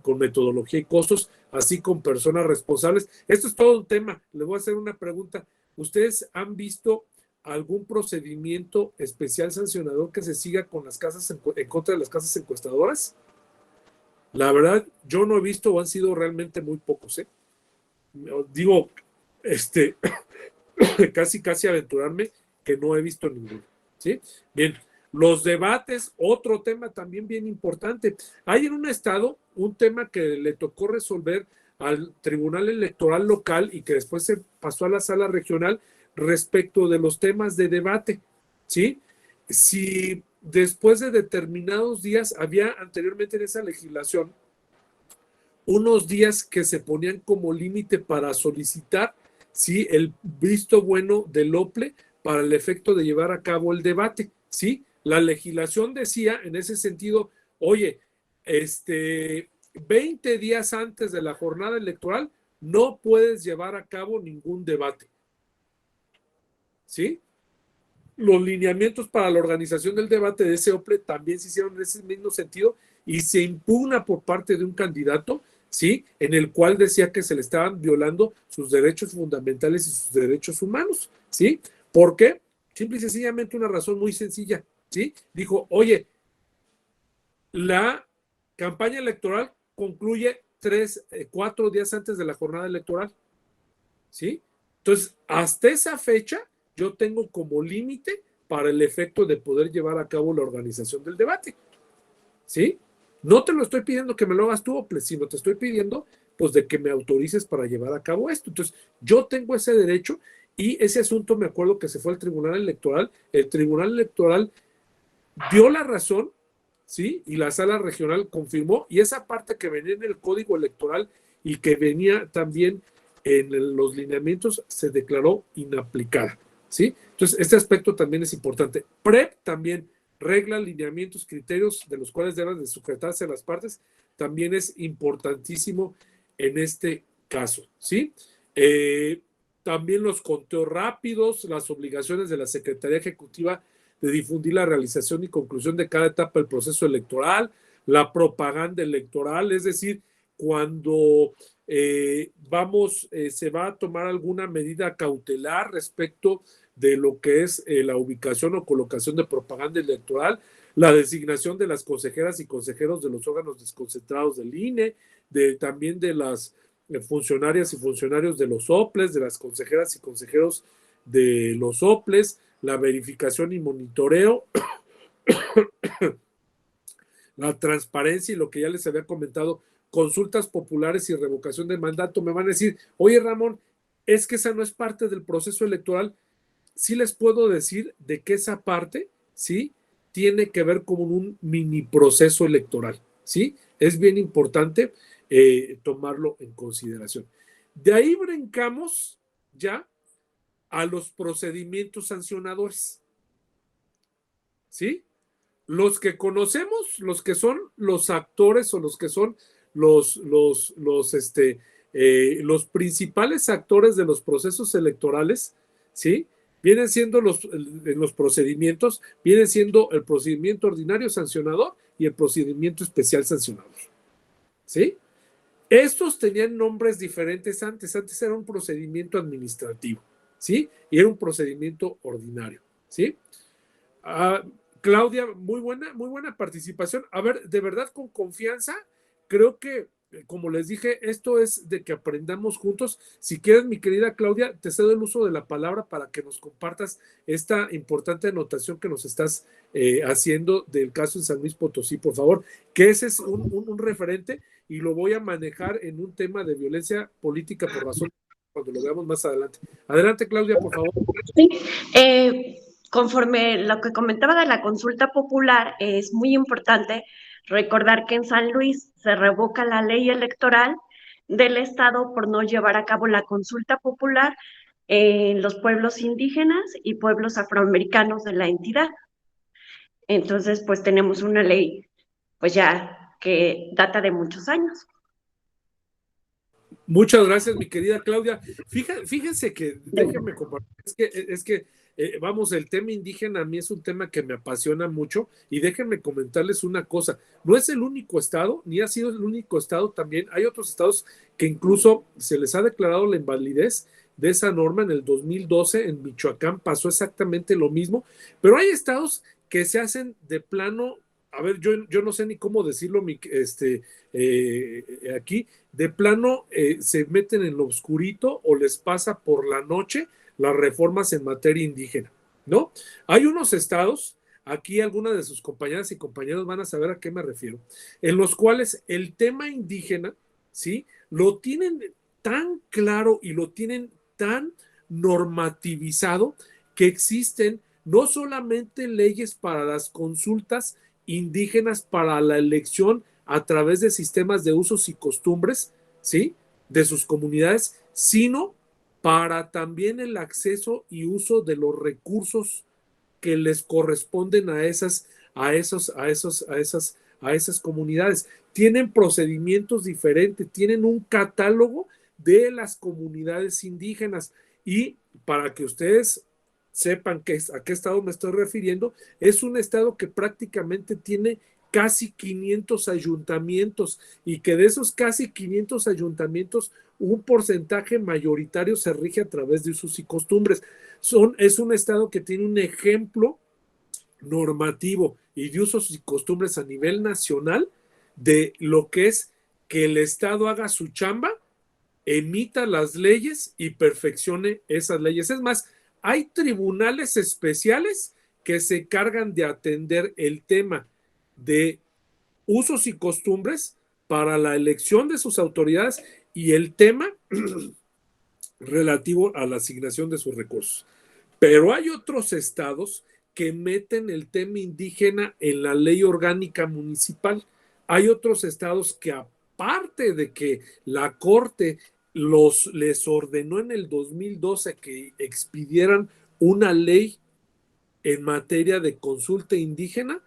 con metodología y costos, así con personas responsables. Esto es todo un tema. Les voy a hacer una pregunta. ¿Ustedes han visto algún procedimiento especial sancionador que se siga con las casas en contra de las casas encuestadoras? La verdad, yo no he visto, o han sido realmente muy pocos, ¿eh? Digo, casi aventurarme que no he visto ninguno, ¿sí? Bien, los debates, otro tema también bien importante. Hay en un estado un tema que le tocó resolver al Tribunal Electoral local y que después se pasó a la sala regional respecto de los temas de debate, ¿sí? Si después de determinados días, había anteriormente en esa legislación unos días que se ponían como límite para solicitar, ¿sí?, el visto bueno del OPLE para el efecto de llevar a cabo el debate, ¿sí? La legislación decía en ese sentido, oye, 20 días antes de la jornada electoral no puedes llevar a cabo ningún debate, ¿sí? Los lineamientos para la organización del debate de ese OPLE también se hicieron en ese mismo sentido y se impugna por parte de un candidato, ¿sí?, en el cual decía que se le estaban violando sus derechos fundamentales y sus derechos humanos, ¿sí? ¿Por qué? Simple y sencillamente una razón muy sencilla, ¿sí? Dijo, oye, la campaña electoral concluye 4 días antes de la jornada electoral, ¿sí? Entonces, hasta esa fecha yo tengo como límite para el efecto de poder llevar a cabo la organización del debate, ¿sí? No te lo estoy pidiendo que me lo hagas tú, OPLE, sino te estoy pidiendo, pues, de que me autorices para llevar a cabo esto. Entonces, yo tengo ese derecho y ese asunto me acuerdo que se fue al Tribunal Electoral. El Tribunal Electoral dio la razón, ¿sí? Y la sala regional confirmó, y esa parte que venía en el Código Electoral y que venía también en los lineamientos se declaró inaplicada, ¿sí? Entonces, este aspecto también es importante. PREP también, reglas, lineamientos, criterios de los cuales deben de sujetarse las partes, también es importantísimo en este caso, ¿sí? También los conteos rápidos, las obligaciones de la Secretaría Ejecutiva de difundir la realización y conclusión de cada etapa del proceso electoral, la propaganda electoral, es decir, cuando se va a tomar alguna medida cautelar respecto de lo que es la ubicación o colocación de propaganda electoral, la designación de las consejeras y consejeros de los órganos desconcentrados del INE, también de las funcionarias y funcionarios de los OPLES, de las consejeras y consejeros de los OPLES, la verificación y monitoreo, la transparencia y lo que ya les había comentado, consultas populares y revocación de mandato. Me van a decir, oye Ramón, es que esa no es parte del proceso electoral. Sí les puedo decir de que esa parte, ¿sí?, tiene que ver con un mini proceso electoral, ¿sí? Es bien importante tomarlo en consideración. De ahí brincamos ya a los procedimientos sancionadores, ¿sí? Los que conocemos, los que son los actores o los que son los principales actores de los procesos electorales, ¿sí? Vienen siendo en los procedimientos, vienen siendo el procedimiento ordinario sancionador y el procedimiento especial sancionador, ¿sí? Estos tenían nombres diferentes antes era un procedimiento administrativo, ¿sí? Y era un procedimiento ordinario, ¿sí? Claudia, muy buena participación. A ver, de verdad, con confianza, creo que, como les dije, esto es de que aprendamos juntos. Si quieres, mi querida Claudia, te cedo el uso de la palabra para que nos compartas esta importante anotación que nos estás haciendo del caso en San Luis Potosí, por favor, que ese es un referente y lo voy a manejar en un tema de violencia política por razón cuando lo veamos más adelante. Adelante, Claudia, por favor. Sí, conforme lo que comentaba de la consulta popular, es muy importante recordar que en San Luis se revoca la ley electoral del estado por no llevar a cabo la consulta popular en los pueblos indígenas y pueblos afroamericanos de la entidad. Entonces, pues tenemos una ley, pues ya que data de muchos años. Muchas gracias, mi querida Claudia. Fíjense que, déjenme compartir, es que vamos, el tema indígena a mí es un tema que me apasiona mucho y déjenme comentarles una cosa, no es el único estado, ni ha sido el único estado también, hay otros estados que incluso se les ha declarado la invalidez de esa norma. En el 2012 en Michoacán pasó exactamente lo mismo, pero hay estados que se hacen de plano, a ver, yo no sé ni cómo decirlo aquí, de plano se meten en lo oscurito o les pasa por la noche las reformas en materia indígena, ¿no? Hay unos estados, aquí algunas de sus compañeras y compañeros van a saber a qué me refiero, en los cuales el tema indígena, ¿sí? Lo tienen tan claro y lo tienen tan normativizado que existen no solamente leyes para las consultas indígenas para la elección a través de sistemas de usos y costumbres, ¿sí? De sus comunidades, sino para también el acceso y uso de los recursos que les corresponden a esas comunidades. Tienen procedimientos diferentes, tienen un catálogo de las comunidades indígenas y para que ustedes sepan a qué estado me estoy refiriendo, es un estado que prácticamente tiene casi 500 ayuntamientos y que de esos casi 500 ayuntamientos un porcentaje mayoritario se rige a través de usos y costumbres. Es un estado que tiene un ejemplo normativo y de usos y costumbres a nivel nacional de lo que es que el estado haga su chamba, emita las leyes y perfeccione esas leyes. Es más, hay tribunales especiales que se cargan de atender el tema de usos y costumbres para la elección de sus autoridades y el tema relativo a la asignación de sus recursos. Pero hay otros estados que meten el tema indígena en la ley orgánica municipal. Hay otros estados que, aparte de que la Corte les ordenó en el 2012 que expidieran una ley en materia de consulta indígena,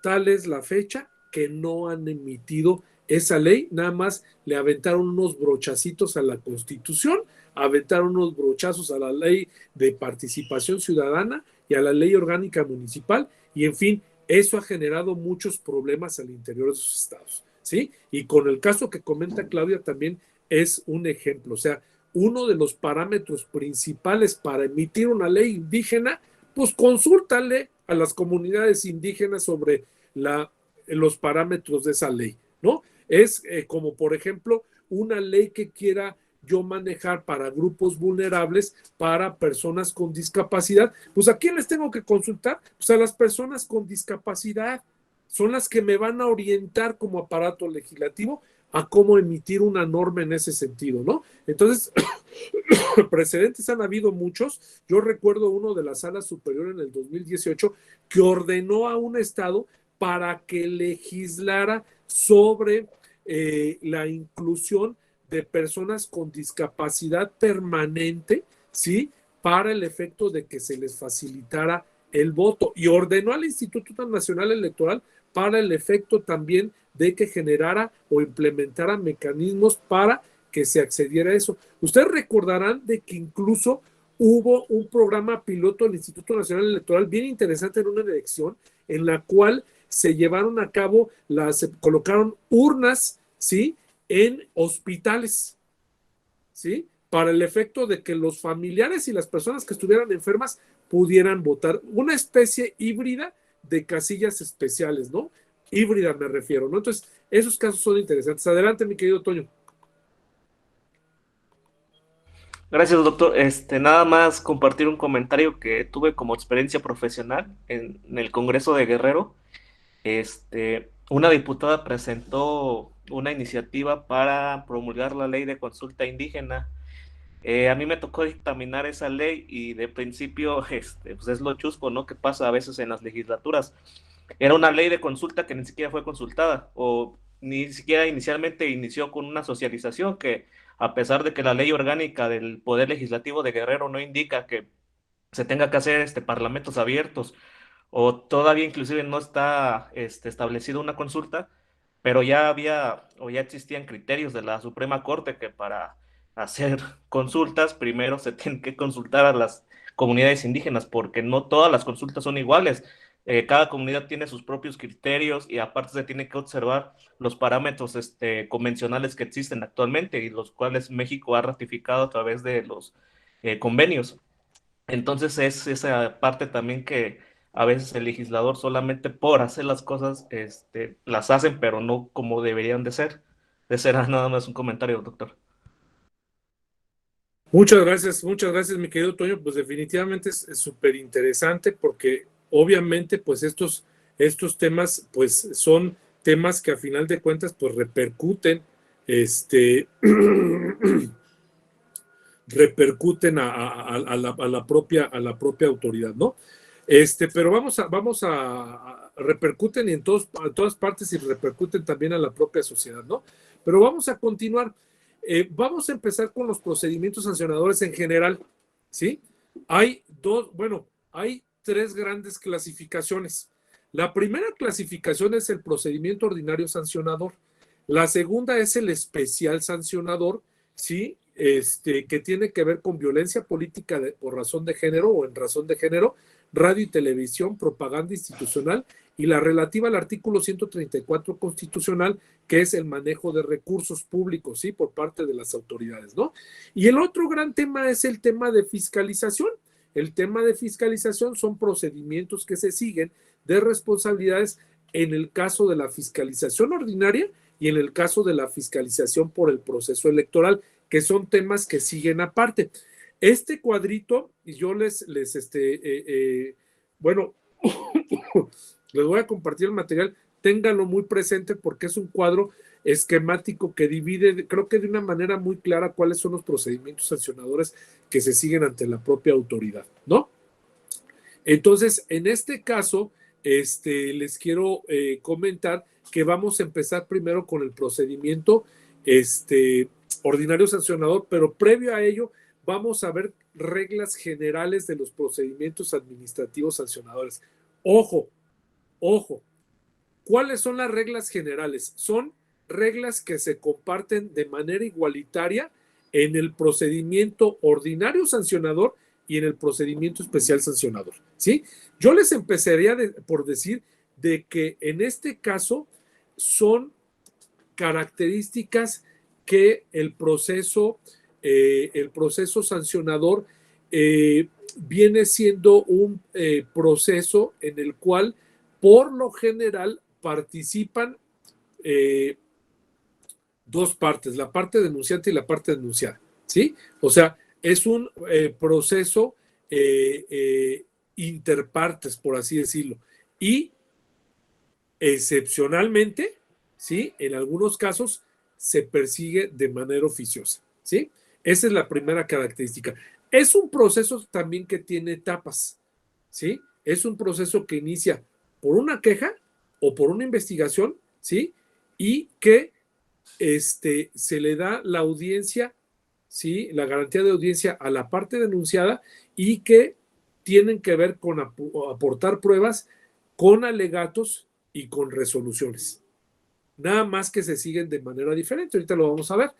tal es la fecha que no han emitido esa ley, nada más le aventaron unos brochacitos a la Constitución, aventaron unos brochazos a la ley de participación ciudadana y a la ley orgánica municipal, y en fin, eso ha generado muchos problemas al interior de sus estados, ¿sí? Y con el caso que comenta Claudia también es un ejemplo, o sea, uno de los parámetros principales para emitir una ley indígena, pues consúltale a las comunidades indígenas sobre los parámetros de esa ley, ¿no? Es como, por ejemplo, una ley que quiera yo manejar para grupos vulnerables, para personas con discapacidad, pues ¿a quién les tengo que consultar? Pues a las personas con discapacidad, son las que me van a orientar como aparato legislativo a cómo emitir una norma en ese sentido, ¿no? Entonces, precedentes han habido muchos. Yo recuerdo uno de la Sala Superior en el 2018 que ordenó a un estado para que legislara sobre la inclusión de personas con discapacidad permanente, ¿sí? Para el efecto de que se les facilitara el voto, y ordenó al Instituto Nacional Electoral para el efecto también de que generara o implementara mecanismos para que se accediera a eso. Ustedes recordarán de que incluso hubo un programa piloto del Instituto Nacional Electoral bien interesante en una elección en la cual se llevaron a cabo, se colocaron urnas, ¿sí?, en hospitales, ¿sí?, para el efecto de que los familiares y las personas que estuvieran enfermas pudieran votar. Una especie híbrida de casillas especiales, ¿no? Híbrida me refiero, ¿no? Entonces, esos casos son interesantes. Adelante, mi querido Toño. Gracias, doctor. Nada más compartir un comentario que tuve como experiencia profesional en el Congreso de Guerrero. Una diputada presentó una iniciativa para promulgar la ley de consulta indígena. A mí me tocó dictaminar esa ley y de principio, pues es lo chusco, ¿no? Que pasa a veces en las legislaturas. Era una ley de consulta que ni siquiera fue consultada o ni siquiera inicialmente inició con una socialización que, a pesar de que la ley orgánica del Poder Legislativo de Guerrero no indica que se tenga que hacer parlamentos abiertos o todavía inclusive no está establecido una consulta, pero ya había o ya existían criterios de la Suprema Corte que para hacer consultas primero se tienen que consultar a las comunidades indígenas porque no todas las consultas son iguales. Cada comunidad tiene sus propios criterios y aparte se tiene que observar los parámetros convencionales que existen actualmente y los cuales México ha ratificado a través de los convenios. Entonces es esa parte también que a veces el legislador solamente por hacer las cosas las hacen, pero no como deberían de ser. Ese era nada más un comentario, doctor. Muchas gracias, mi querido Toño. Pues definitivamente es súper interesante porque obviamente pues estos temas pues son temas que a final de cuentas pues repercuten repercuten a la propia autoridad, ¿no? Pero vamos a repercuten en todas partes y repercuten también a la propia sociedad, ¿no? Pero vamos a continuar. Vamos a empezar con los procedimientos sancionadores en general, ¿sí? Hay tres grandes clasificaciones. La primera clasificación es el procedimiento ordinario sancionador. La segunda es el especial sancionador, ¿sí? Que tiene que ver con violencia política por razón de género o en razón de género, radio y televisión, propaganda institucional y la relativa al artículo 134 constitucional, que es el manejo de recursos públicos, ¿sí? Por parte de las autoridades, ¿no? Y el otro gran tema es el tema de fiscalización. El tema de fiscalización son procedimientos que se siguen de responsabilidades en el caso de la fiscalización ordinaria y en el caso de la fiscalización por el proceso electoral, que son temas que siguen aparte. Este cuadrito, y yo les voy a compartir el material, ténganlo muy presente porque es un cuadro esquemático que divide, creo que de una manera muy clara, cuáles son los procedimientos sancionadores que se siguen ante la propia autoridad, ¿no? Entonces, en este caso, les quiero comentar que vamos a empezar primero con el procedimiento ordinario sancionador, pero previo a ello vamos a ver reglas generales de los procedimientos administrativos sancionadores. Ojo, ¿cuáles son las reglas generales? Son reglas que se comparten de manera igualitaria en el procedimiento ordinario sancionador y en el procedimiento especial sancionador, ¿sí? Yo les empezaría por decir de que en este caso son características que el proceso sancionador viene siendo un proceso en el cual por lo general participan dos partes, la parte denunciante y la parte denunciada, ¿sí? O sea, es un proceso interpartes, por así decirlo, y excepcionalmente, ¿sí? En algunos casos se persigue de manera oficiosa, ¿sí? Esa es la primera característica. Es un proceso también que tiene etapas, ¿sí? Es un proceso que inicia por una queja o por una investigación, ¿sí? Y que se le da la audiencia, ¿sí? La garantía de audiencia a la parte denunciada y que tienen que ver con aportar pruebas con alegatos, y con resoluciones. Nada más que se siguen de manera diferente. Ahorita lo vamos a ver.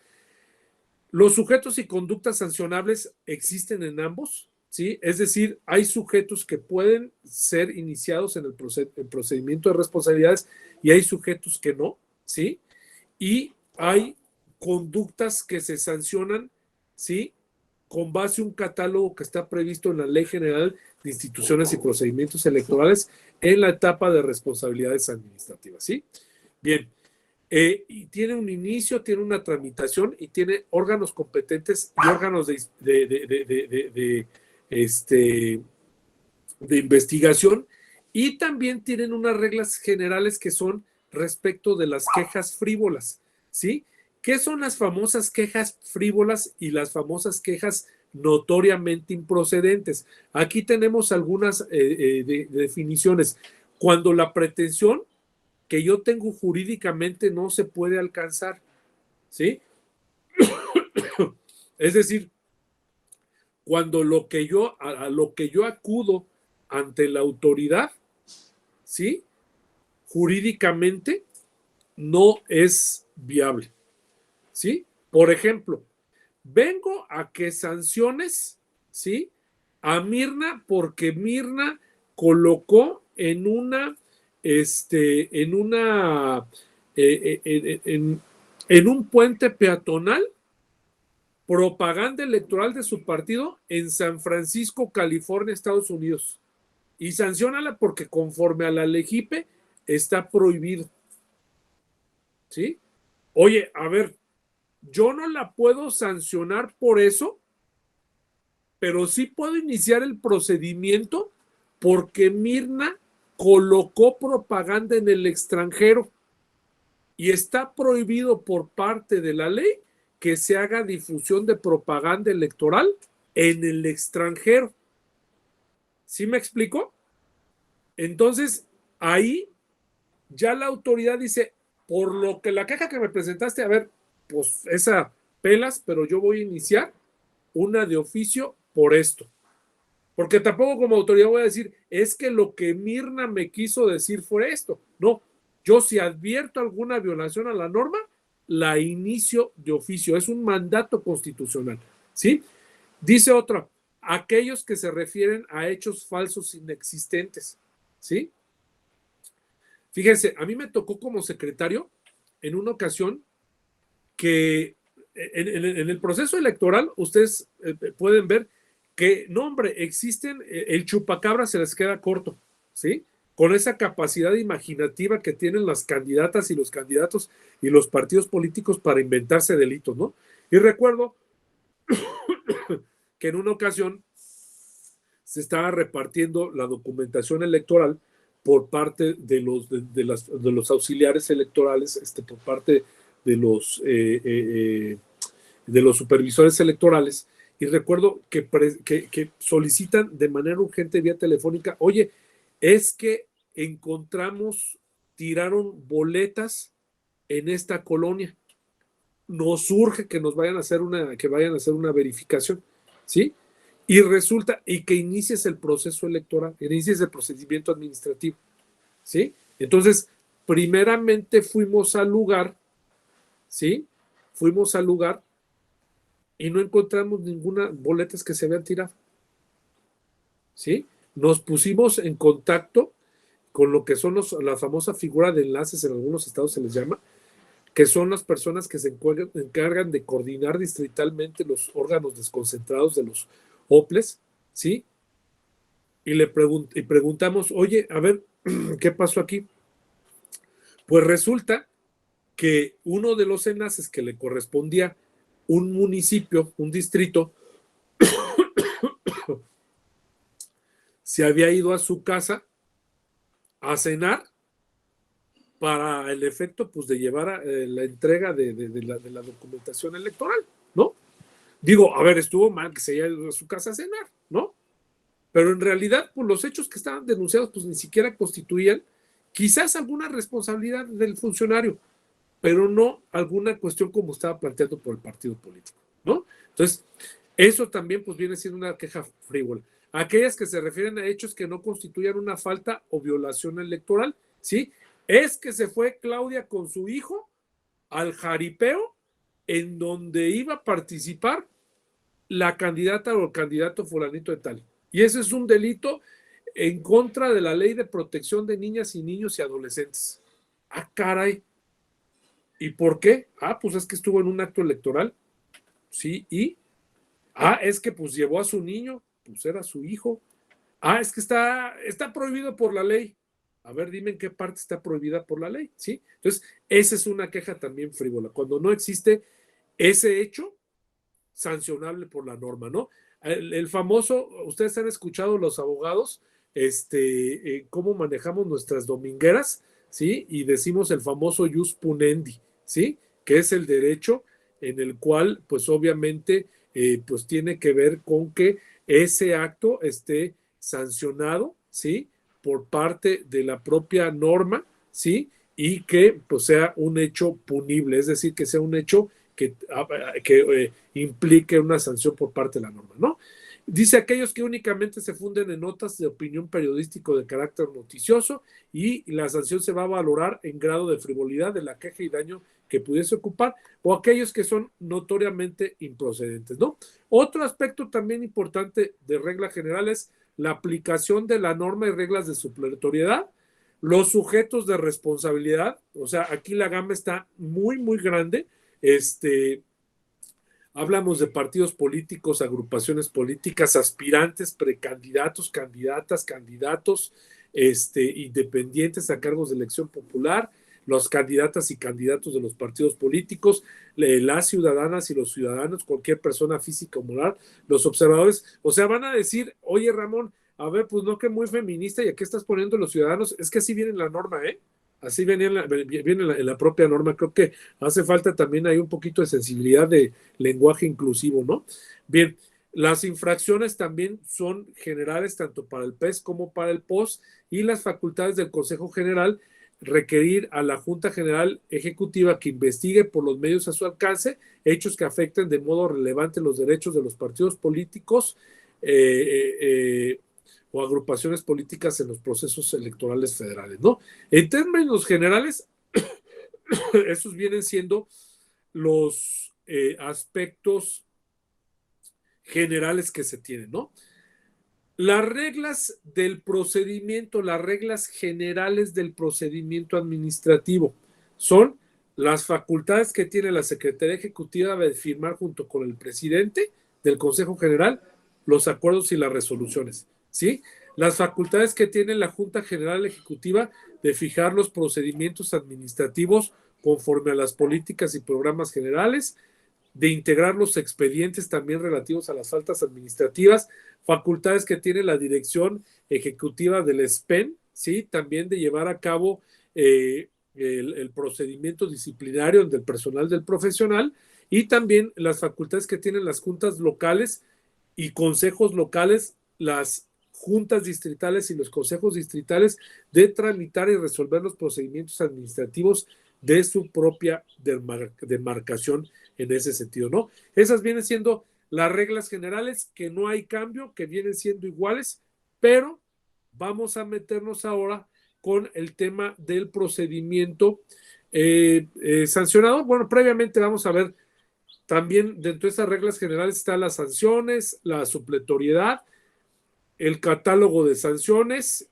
Los sujetos y conductas sancionables existen en ambos, ¿sí? Es decir, hay sujetos que pueden ser iniciados en el procedimiento de responsabilidades y hay sujetos que no, ¿sí? Y hay conductas que se sancionan, ¿sí? Con base a un catálogo que está previsto en la Ley General de Instituciones y Procedimientos Electorales en la etapa de responsabilidades administrativas, ¿sí? Bien. Y tiene un inicio, tiene una tramitación y tiene órganos competentes y órganos de investigación, y también tienen unas reglas generales que son respecto de las quejas frívolas, ¿sí? ¿Qué son las famosas quejas frívolas y las famosas quejas notoriamente improcedentes? Aquí tenemos algunas definiciones. Cuando la pretensión que yo tengo jurídicamente no se puede alcanzar, ¿sí? Es decir, cuando a lo que yo acudo ante la autoridad, ¿sí? Jurídicamente no es viable, ¿sí? Por ejemplo, vengo a que sanciones, ¿sí? A Mirna porque Mirna colocó en un puente peatonal propaganda electoral de su partido en San Francisco, California, Estados Unidos. Y sanciónala porque conforme a la LEGIPE está prohibido. ¿Sí? Oye, a ver, yo no la puedo sancionar por eso, pero sí puedo iniciar el procedimiento porque Mirna colocó propaganda en el extranjero y está prohibido por parte de la ley que se haga difusión de propaganda electoral en el extranjero. ¿Sí me explico? Entonces, ahí ya la autoridad dice, por lo que la queja que me presentaste, a ver, pues esa pelas, pero yo voy a iniciar una de oficio por esto. Porque tampoco como autoridad voy a decir, es que lo que Mirna me quiso decir fue esto. No, yo si advierto alguna violación a la norma, la inicio de oficio. Es un mandato constitucional, ¿sí? Dice otra, aquellos que se refieren a hechos falsos inexistentes, ¿sí? Fíjense, a mí me tocó como secretario en una ocasión que en el proceso electoral ustedes pueden ver que, no hombre, existen, el chupacabra se les queda corto, ¿sí? Con esa capacidad imaginativa que tienen las candidatas y los candidatos y los partidos políticos para inventarse delitos, ¿no? Y recuerdo que en una ocasión se estaba repartiendo la documentación electoral por parte de los auxiliares electorales, por parte de los supervisores electorales, y recuerdo que solicitan de manera urgente vía telefónica, oye, es que tiraron boletas en esta colonia, nos urge que vayan a hacer una verificación, ¿sí? Y resulta, y que inicies el proceso electoral, que inicies el procedimiento administrativo, ¿sí? Entonces, primeramente fuimos al lugar, ¿sí? Fuimos al lugar y no encontramos ninguna boletas que se habían tirado, ¿sí? Nos pusimos en contacto con lo que son la famosa figura de enlaces, en algunos estados se les llama, que son las personas que se encargan de coordinar distritalmente los órganos desconcentrados de los OPLES, ¿sí? Y preguntamos, oye, a ver, ¿qué pasó aquí? Pues resulta que uno de los enlaces que le correspondía un municipio, un distrito, se había ido a su casa a cenar para el efecto, pues, de llevar la entrega de la documentación electoral, ¿no? Digo, a ver, estuvo mal que se haya ido a su casa a cenar, ¿no? Pero en realidad, pues, los hechos que estaban denunciados, pues, ni siquiera constituían quizás alguna responsabilidad del funcionario, pero no alguna cuestión como estaba planteado por el partido político, ¿no? Entonces, eso también, pues, viene siendo una queja frívola. Aquellas que se refieren a hechos que no constituyan una falta o violación electoral, ¿sí? es que se fue Claudia con su hijo al jaripeo en donde iba a participar la candidata o el candidato fulanito de tal. Y ese es un delito en contra de la Ley de Protección de Niñas y Niños y Adolescentes. Ah, caray. ¿Y por qué? Ah, pues es que estuvo en un acto electoral. Sí, y... Ah, es que pues llevó a su niño, pues era su hijo. Ah, es que está prohibido por la ley. A ver, dime en qué parte está prohibida por la ley, ¿sí? Entonces, esa es una queja también frívola, cuando no existe ese hecho sancionable por la norma, ¿no? El famoso, ustedes han escuchado los abogados, cómo manejamos nuestras domingueras, ¿sí? Y decimos el famoso jus punendi, ¿sí? Que es el derecho en el cual, pues obviamente, pues tiene que ver con que ese acto esté sancionado, ¿sí? Por parte de la propia norma, ¿sí? Y que pues sea un hecho punible, es decir, que sea un hecho que implique una sanción por parte de la norma, ¿no? Dice aquellos que únicamente se funden en notas de opinión periodístico de carácter noticioso y la sanción se va a valorar en grado de frivolidad de la queja y daño que pudiese ocupar, o aquellos que son notoriamente improcedentes, ¿no? Otro aspecto también importante de regla general es la aplicación de la norma y reglas de supletoriedad, los sujetos de responsabilidad, o sea, aquí la gama está muy, muy grande, hablamos de partidos políticos, agrupaciones políticas, aspirantes, precandidatos, candidatas, candidatos, independientes a cargos de elección popular, los candidatas y candidatos de los partidos políticos, las ciudadanas y los ciudadanos, cualquier persona física o moral, los observadores, o sea, van a decir, oye Ramón, a ver, pues no que muy feminista y aquí estás poniendo los ciudadanos, es que así viene la norma, así viene en la propia norma, creo que hace falta también ahí un poquito de sensibilidad de lenguaje inclusivo, ¿no? Bien, las infracciones también son generales tanto para el PES como para el POS y las facultades del Consejo General requerir a la Junta General Ejecutiva que investigue por los medios a su alcance hechos que afecten de modo relevante los derechos de los partidos políticos o agrupaciones políticas en los procesos electorales federales, ¿no? En términos generales, esos vienen siendo los aspectos generales que se tienen, ¿no? Las reglas del procedimiento, las reglas generales del procedimiento administrativo son las facultades que tiene la Secretaría Ejecutiva de firmar junto con el presidente del Consejo General los acuerdos y las resoluciones, ¿sí? Las facultades que tiene la Junta General Ejecutiva de fijar los procedimientos administrativos conforme a las políticas y programas generales, de integrar los expedientes también relativos a las faltas administrativas, facultades que tiene la Dirección Ejecutiva del SPEN, ¿sí? También de llevar a cabo el procedimiento disciplinario del personal del profesional y también las facultades que tienen las juntas locales y consejos locales, las juntas distritales y los consejos distritales de tramitar y resolver los procedimientos administrativos de su propia demarcación en ese sentido, ¿no? Esas vienen siendo las reglas generales, que no hay cambio, que vienen siendo iguales, pero vamos a meternos ahora con el tema del procedimiento sancionado. Bueno, previamente vamos a ver también dentro de esas reglas generales están las sanciones, la supletoriedad, el catálogo de sanciones,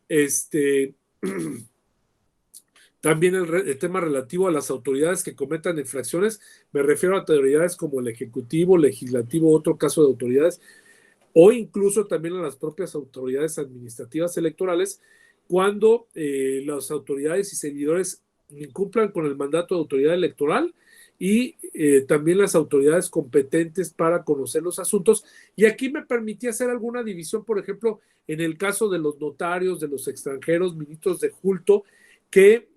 también el tema relativo a las autoridades que cometan infracciones, me refiero a autoridades como el Ejecutivo, Legislativo, otro caso de autoridades, o incluso también a las propias autoridades administrativas electorales, cuando las autoridades y servidores incumplan con el mandato de autoridad electoral y también las autoridades competentes para conocer los asuntos. Y aquí me permití hacer alguna división, por ejemplo, en el caso de los notarios, de los extranjeros, ministros de culto, que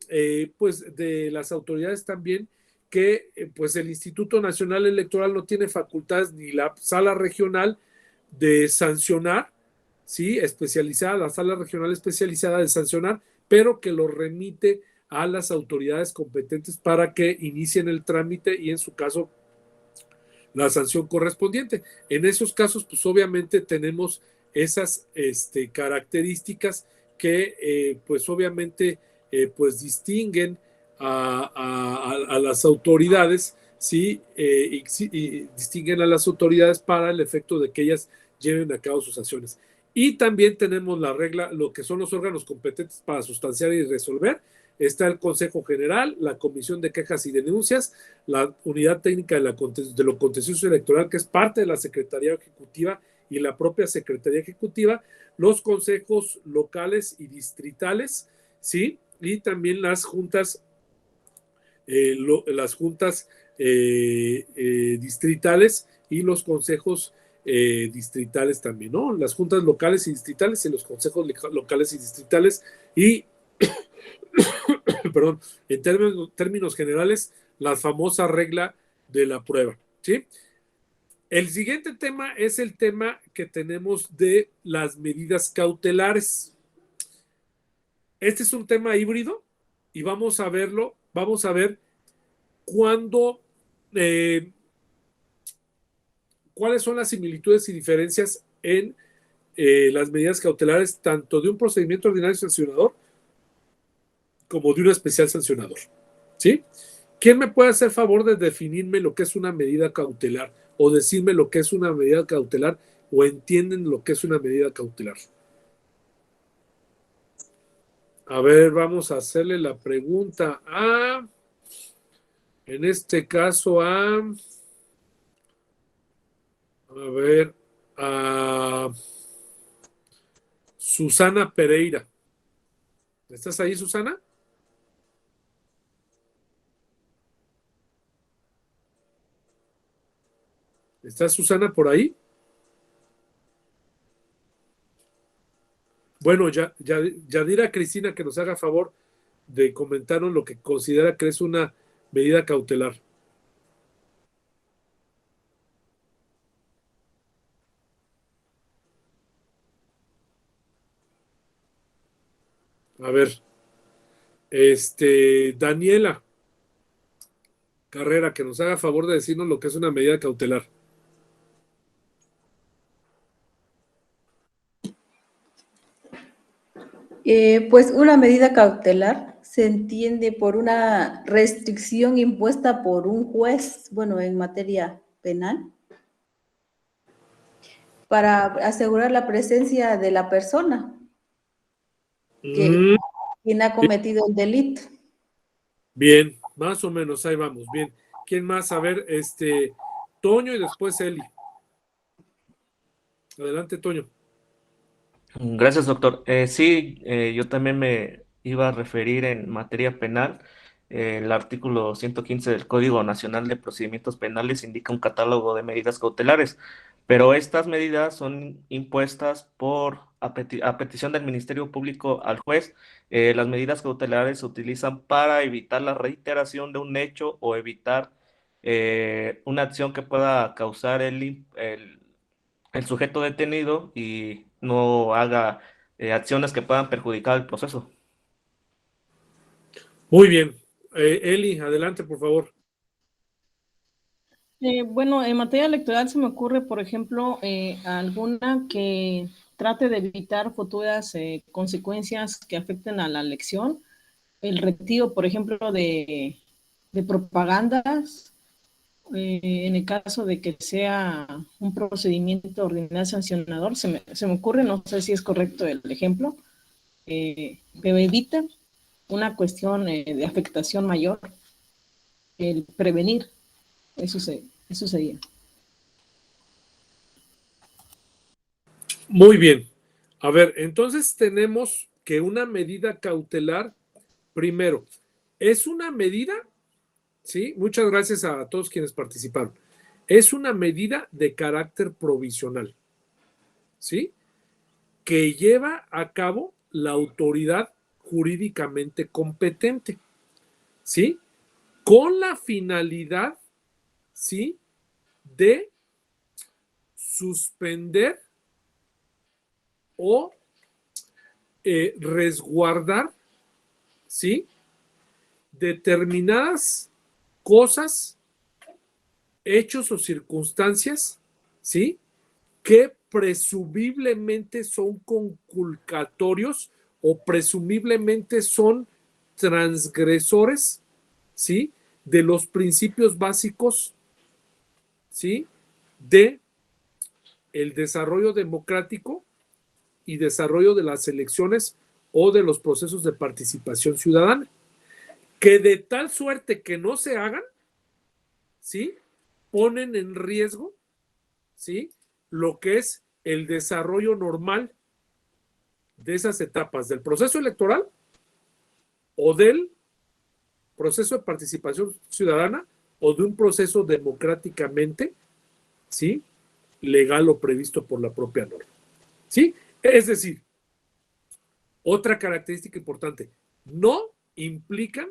pues de las autoridades también, que pues el Instituto Nacional Electoral no tiene facultades ni la sala regional de sancionar, ¿sí? Especializada, la sala regional especializada de sancionar, pero que lo remite a las autoridades competentes para que inicien el trámite y en su caso la sanción correspondiente. En esos casos, pues obviamente tenemos esas características que pues obviamente pues distinguen a las autoridades, ¿sí? Y distinguen a las autoridades para el efecto de que ellas lleven a cabo sus acciones. Y también tenemos la regla, lo que son los órganos competentes para sustanciar y resolver. Está el Consejo General, la Comisión de Quejas y Denuncias, la Unidad Técnica de lo Contencioso Electoral, que es parte de la Secretaría Ejecutiva y la propia Secretaría Ejecutiva, los consejos locales y distritales, ¿sí? Y también las juntas, distritales y los consejos distritales también, ¿no? Las juntas locales y distritales y los consejos locales y distritales y perdón, en términos generales, la famosa regla de la prueba, ¿sí? El siguiente tema es el tema que tenemos de las medidas cautelares. Este es un tema híbrido y vamos a ver cuándo, cuáles son las similitudes y diferencias en las medidas cautelares tanto de un procedimiento ordinario sancionador como de un especial sancionador, ¿sí? ¿Quién me puede hacer favor de definirme lo que es una medida cautelar o decirme lo que es una medida cautelar o entienden lo que es una medida cautelar? A ver, vamos a hacerle la pregunta en este caso a Susana Pereira. ¿Estás ahí, Susana? ¿Está Susana por ahí? Bueno, Yadira Cristina, que nos haga favor de comentarnos lo que considera que es una medida cautelar. A ver, Daniela Carrera, que nos haga favor de decirnos lo que es una medida cautelar. Pues una medida cautelar se entiende por una restricción impuesta por un juez, bueno, en materia penal, para asegurar la presencia de la persona quien ha cometido el delito. Bien, más o menos, ahí vamos, bien. ¿Quién más? A ver, Toño y después Eli. Adelante, Toño. Gracias, doctor. Sí, yo también me iba a referir en materia penal. El artículo 115 del Código Nacional de Procedimientos Penales indica un catálogo de medidas cautelares, pero estas medidas son impuestas a petición del Ministerio Público al juez. Las medidas cautelares se utilizan para evitar la reiteración de un hecho o evitar una acción que pueda causar el sujeto detenido y no haga acciones que puedan perjudicar el proceso. Muy bien. Eli, adelante, por favor. Bueno, en materia electoral se me ocurre, por ejemplo, alguna que trate de evitar futuras consecuencias que afecten a la elección. El retiro, por ejemplo, de propagandas, en el caso de que sea un procedimiento ordinario sancionador, se me ocurre, no sé si es correcto el ejemplo, pero evita una cuestión de afectación mayor, el prevenir, eso sería. Muy bien. A ver, entonces tenemos que una medida cautelar, primero, es una medida, ¿sí? Muchas gracias a todos quienes participaron. Es una medida de carácter provisional, ¿sí? Que lleva a cabo la autoridad jurídicamente competente, ¿sí? Con la finalidad, ¿sí? De suspender o resguardar, ¿sí? Determinadas cosas, hechos o circunstancias, ¿sí? Que presumiblemente son conculcatorios o presumiblemente son transgresores, ¿sí?, de los principios básicos, ¿sí?, de el desarrollo democrático y desarrollo de las elecciones o de los procesos de participación ciudadana, que de tal suerte que no se hagan, ¿sí?, ponen en riesgo, ¿sí?, lo que es el desarrollo normal de esas etapas del proceso electoral o del proceso de participación ciudadana o de un proceso democráticamente, ¿sí?, legal o previsto por la propia norma, ¿sí? Es decir, otra característica importante, no implican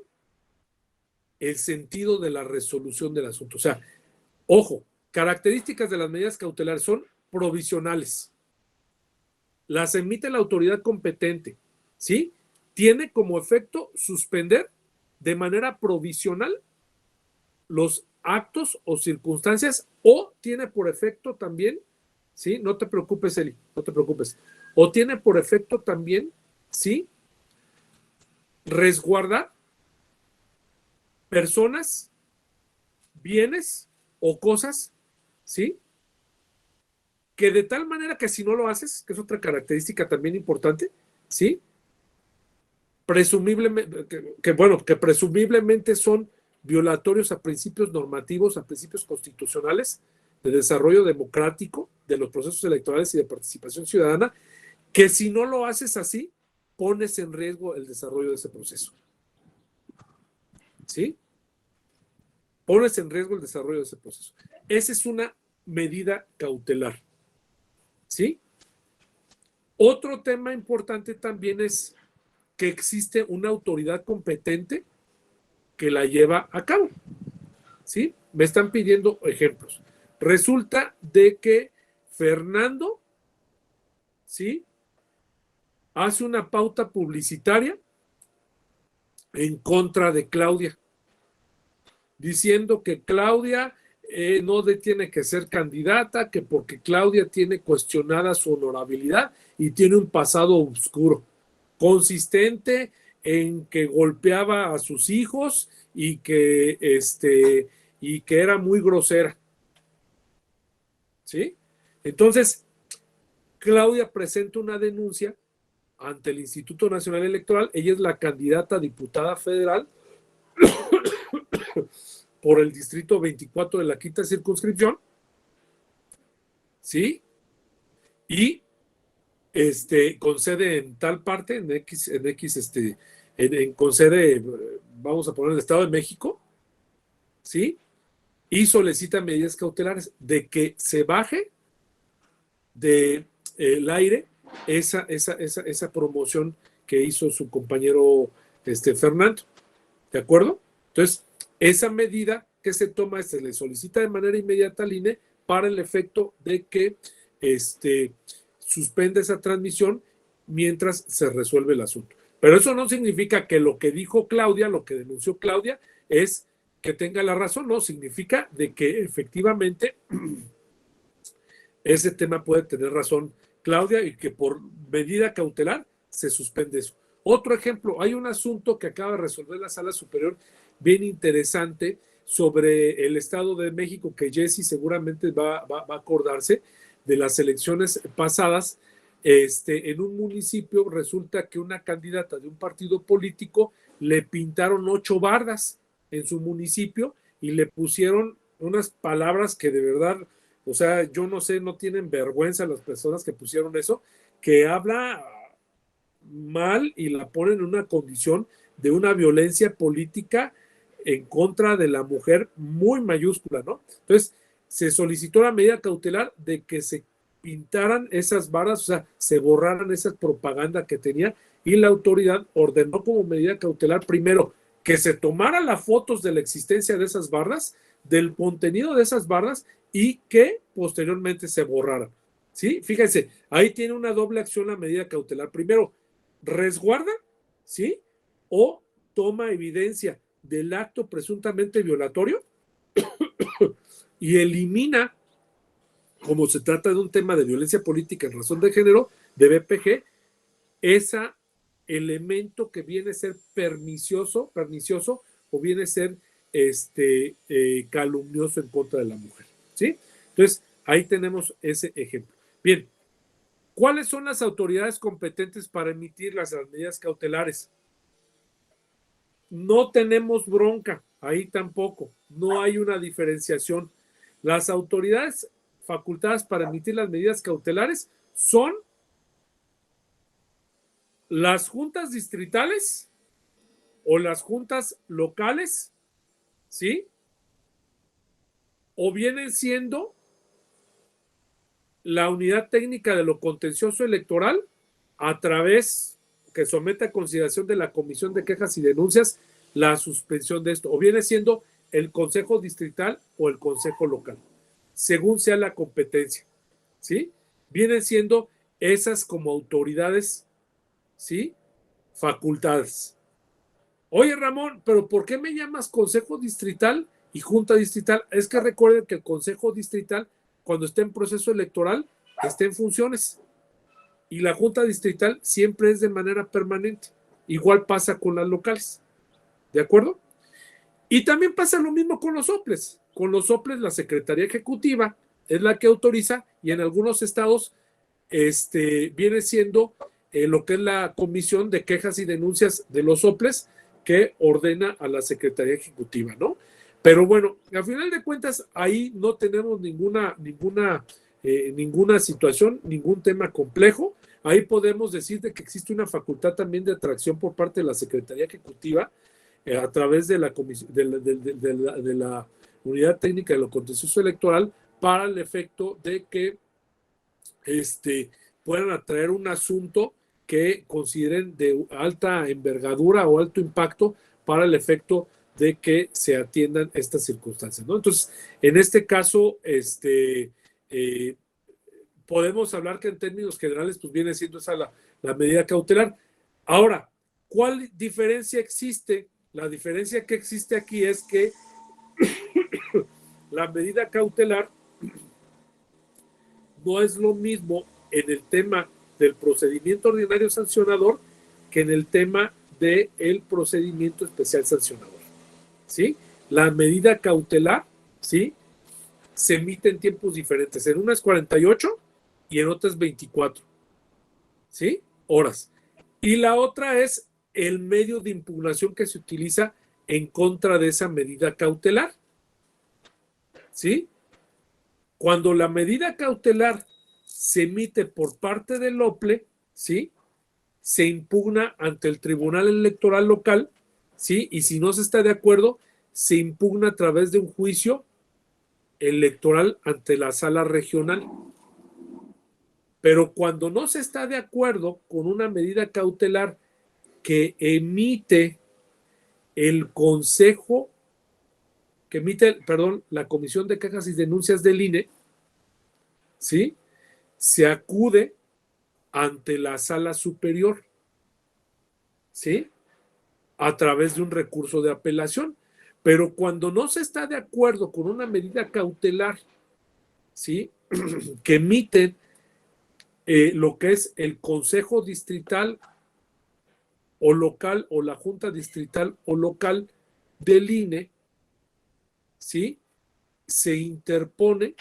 el sentido de la resolución del asunto. O sea, ojo, características de las medidas cautelares son provisionales. Las emite la autoridad competente, ¿sí? Tiene como efecto suspender de manera provisional los actos o circunstancias, o tiene por efecto también, ¿sí? No te preocupes, Eli, no te preocupes. O tiene por efecto también, ¿sí?, resguardar personas, bienes o cosas, ¿sí?, que de tal manera que si no lo haces, que es otra característica también importante, ¿sí?, presumiblemente, que presumiblemente son violatorios a principios normativos, a principios constitucionales de desarrollo democrático de los procesos electorales y de participación ciudadana, que si no lo haces así, pones en riesgo el desarrollo de ese proceso. ¿Sí? Pones en riesgo el desarrollo de ese proceso. Esa es una medida cautelar. ¿Sí? Otro tema importante también es que existe una autoridad competente que la lleva a cabo. ¿Sí? Me están pidiendo ejemplos. Resulta de que Fernando, ¿sí?, hace una pauta publicitaria en contra de Claudia, diciendo que Claudia no tiene que ser candidata, que porque Claudia tiene cuestionada su honorabilidad y tiene un pasado oscuro, consistente en que golpeaba a sus hijos y que era muy grosera. ¿Sí? Entonces, Claudia presenta una denuncia ante el Instituto Nacional Electoral. Ella es la candidata a diputada federal por el distrito 24 de la quinta circunscripción, ¿sí? Y con sede en tal parte, con sede, vamos a poner el Estado de México, ¿sí? Y solicita medidas cautelares de que se baje del aire esa promoción que hizo su compañero Fernando, ¿de acuerdo? Entonces, esa medida que se toma, se le solicita de manera inmediata al INE para el efecto de que suspende esa transmisión mientras se resuelve el asunto. Pero eso no significa que lo que dijo Claudia, lo que denunció Claudia, es que tenga la razón, no, significa de que efectivamente ese tema puede tener razón Claudia y que por medida cautelar se suspende eso. Otro ejemplo, hay un asunto que acaba de resolver la Sala Superior bien interesante sobre el Estado de México, que Jessy seguramente va a acordarse de las elecciones pasadas. En un municipio resulta que una candidata de un partido político le pintaron 8 bardas en su municipio y le pusieron unas palabras que de verdad, o sea, yo no sé, no tienen vergüenza las personas que pusieron eso, que habla mal y la ponen en una condición de una violencia política en contra de la mujer muy mayúscula, ¿no? Entonces, se solicitó la medida cautelar de que se pintaran esas barras, o sea, se borraran esa propaganda que tenía, y la autoridad ordenó como medida cautelar primero que se tomaran las fotos de la existencia de esas barras, del contenido de esas barras, y que posteriormente se borraran. ¿Sí? Fíjense, ahí tiene una doble acción la medida cautelar. Primero, resguarda, ¿sí?, o toma evidencia del acto presuntamente violatorio y elimina, como se trata de un tema de violencia política en razón de género, de BPG, esa elemento que viene a ser pernicioso o viene a ser calumnioso en contra de la mujer, ¿sí? Entonces, ahí tenemos ese ejemplo. Bien, ¿cuáles son las autoridades competentes para emitir las medidas cautelares? No tenemos bronca, ahí tampoco, no hay una diferenciación. Las autoridades facultadas para emitir las medidas cautelares son las juntas distritales o las juntas locales, ¿sí? O vienen siendo la unidad técnica de lo contencioso electoral a través que somete a consideración de la Comisión de Quejas y Denuncias la suspensión de esto, o viene siendo el Consejo Distrital o el Consejo Local, según sea la competencia, ¿sí? Vienen siendo esas como autoridades, ¿sí? Facultades. Oye, Ramón, ¿pero por qué me llamas Consejo Distrital y Junta Distrital? Es que recuerden que el Consejo Distrital, cuando esté en proceso electoral, está en funciones. Y la Junta Distrital siempre es de manera permanente. Igual pasa con las locales. ¿De acuerdo? Y también pasa lo mismo con los soples. Con los soples, la Secretaría Ejecutiva es la que autoriza, y en algunos estados viene siendo lo que es la Comisión de Quejas y Denuncias de los soples, que ordena a la Secretaría Ejecutiva, ¿no? Pero bueno, al final de cuentas, ahí no tenemos ninguna situación, ningún tema complejo. Ahí podemos decir de que existe una facultad también de atracción por parte de la Secretaría Ejecutiva a través de la comisión, de la Unidad Técnica de lo Contencioso Electoral, para el efecto de que puedan atraer un asunto que consideren de alta envergadura o alto impacto para el efecto de que se atiendan estas circunstancias, ¿no? Entonces, en este caso, podemos hablar que en términos generales, pues viene siendo esa la medida cautelar. Ahora, ¿cuál diferencia existe? La diferencia que existe aquí es que la medida cautelar no es lo mismo en el tema del procedimiento ordinario sancionador que en el tema del procedimiento especial sancionador, ¿sí? La medida cautelar, ¿sí?, se emite en tiempos diferentes. En una es 48 y en otra es 24, ¿sí?, horas. Y la otra es el medio de impugnación que se utiliza en contra de esa medida cautelar, ¿sí? Cuando la medida cautelar se emite por parte del OPLE, ¿sí?, se impugna ante el Tribunal Electoral Local, ¿sí? Y si no se está de acuerdo, se impugna a través de un juicio electoral ante la sala regional. Pero cuando no se está de acuerdo con una medida cautelar que emite el Consejo, la Comisión de Quejas y Denuncias del INE, ¿sí?, se acude ante la sala superior, ¿sí?, a través de un recurso de apelación. Pero cuando no se está de acuerdo con una medida cautelar, ¿sí?, que emiten lo que es el Consejo Distrital o local o la Junta Distrital o local del INE, ¿sí?, se interpone,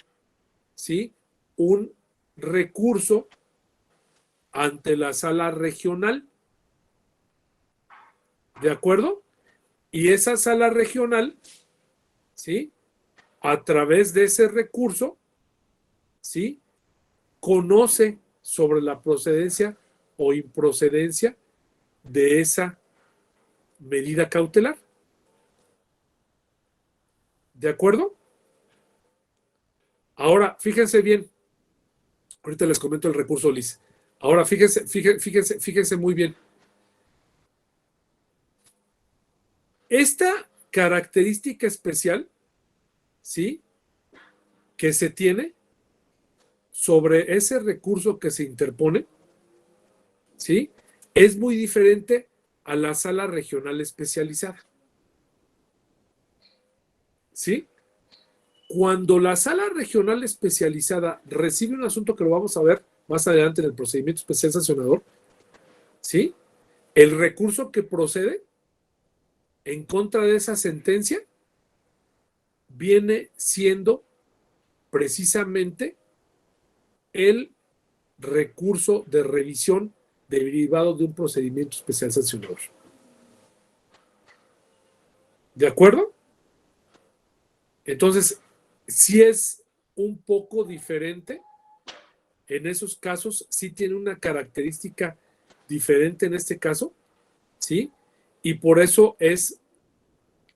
¿sí?, un recurso ante la sala regional. ¿De acuerdo? Y esa sala regional, ¿sí?, a través de ese recurso, ¿sí?, conoce sobre la procedencia o improcedencia de esa medida cautelar. ¿De acuerdo? Ahora, fíjense bien. Ahorita les comento el recurso, Liz. Ahora, fíjense muy bien. Esta característica especial, ¿sí?, que se tiene sobre ese recurso que se interpone, ¿sí?, es muy diferente a la sala regional especializada, ¿sí? Cuando la sala regional especializada recibe un asunto que lo vamos a ver más adelante en el procedimiento especial sancionador, ¿sí?, el recurso que procede en contra de esa sentencia viene siendo precisamente el recurso de revisión derivado de un procedimiento especial sancionador. ¿De acuerdo? Entonces, sí es un poco diferente. En esos casos, sí tiene una característica diferente en este caso, ¿sí? Y por eso es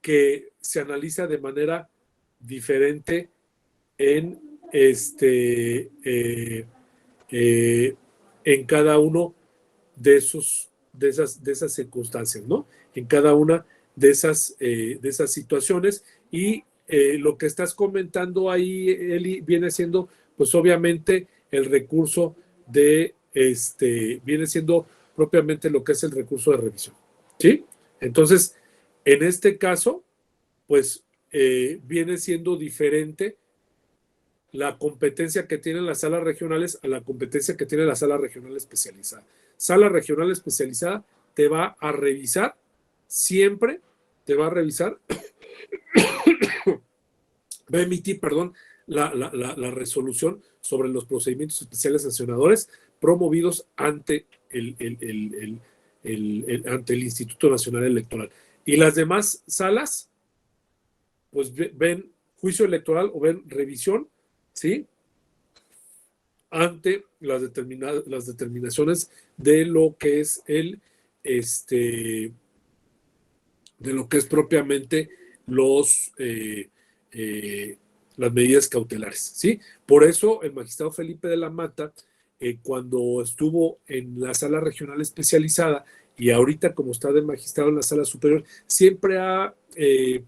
que se analiza de manera diferente en en cada uno de esas circunstancias, ¿no? En cada una de esas situaciones. Y lo que estás comentando ahí, Eli, viene siendo, pues obviamente, el recurso viene siendo propiamente lo que es el recurso de revisión, ¿sí? Entonces, en este caso, pues viene siendo diferente la competencia que tienen las salas regionales a la competencia que tiene la sala regional especializada. Sala regional especializada te va a revisar, siempre te va a revisar, va a emitir, perdón, la resolución sobre los procedimientos especiales sancionadores promovidos ante ante el Instituto Nacional Electoral. Y las demás salas, pues ven juicio electoral o ven revisión, ¿sí? Ante las determinaciones de lo que es de lo que es propiamente las medidas cautelares, ¿sí? Por eso el magistrado Felipe de la Mata, cuando estuvo en la sala regional especializada y ahorita como está de magistrado en la sala superior, siempre ha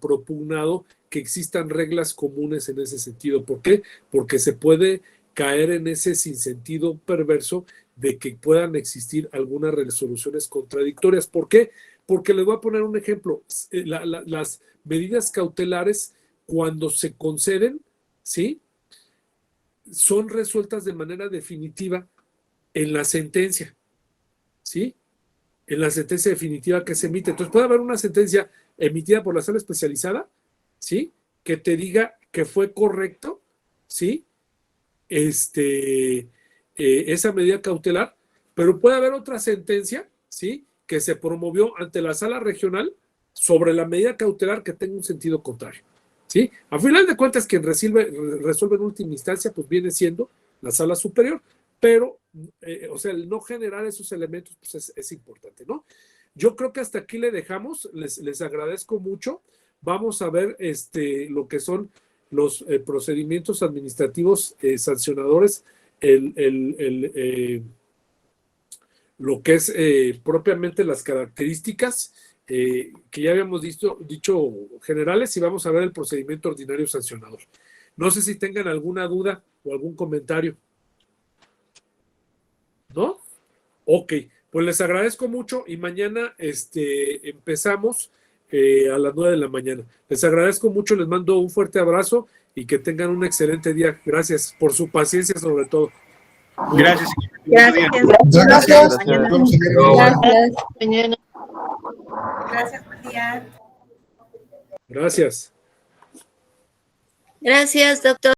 propugnado que existan reglas comunes en ese sentido. ¿Por qué? Porque se puede caer en ese sinsentido perverso de que puedan existir algunas resoluciones contradictorias. ¿Por qué? Porque les voy a poner un ejemplo. Las medidas cautelares, cuando se conceden, ¿sí?, son resueltas de manera definitiva en la sentencia, ¿sí? En la sentencia definitiva que se emite. Entonces puede haber una sentencia emitida por la sala especializada, ¿sí?, que te diga que fue correcto, ¿sí?, esa medida cautelar, pero puede haber otra sentencia, ¿sí?, que se promovió ante la sala regional sobre la medida cautelar que tenga un sentido contrario, ¿sí? A final de cuentas, quien resuelve en última instancia, pues viene siendo la sala superior, pero, o sea, el no generar esos elementos, pues es importante, ¿no? Yo creo que hasta aquí le dejamos, les agradezco mucho. Vamos a ver lo que son los procedimientos administrativos sancionadores, lo que es propiamente las características que ya habíamos dicho generales, y vamos a ver el procedimiento ordinario sancionador. No sé si tengan alguna duda o algún comentario. ¿No? Ok, pues les agradezco mucho y mañana empezamos a las 9 de la mañana. Les agradezco mucho, les mando un fuerte abrazo y que tengan un excelente día. Gracias por su paciencia sobre todo. Gracias. Gracias. Gracias. Mañana. Gracias, buen día. Gracias. Gracias, doctor.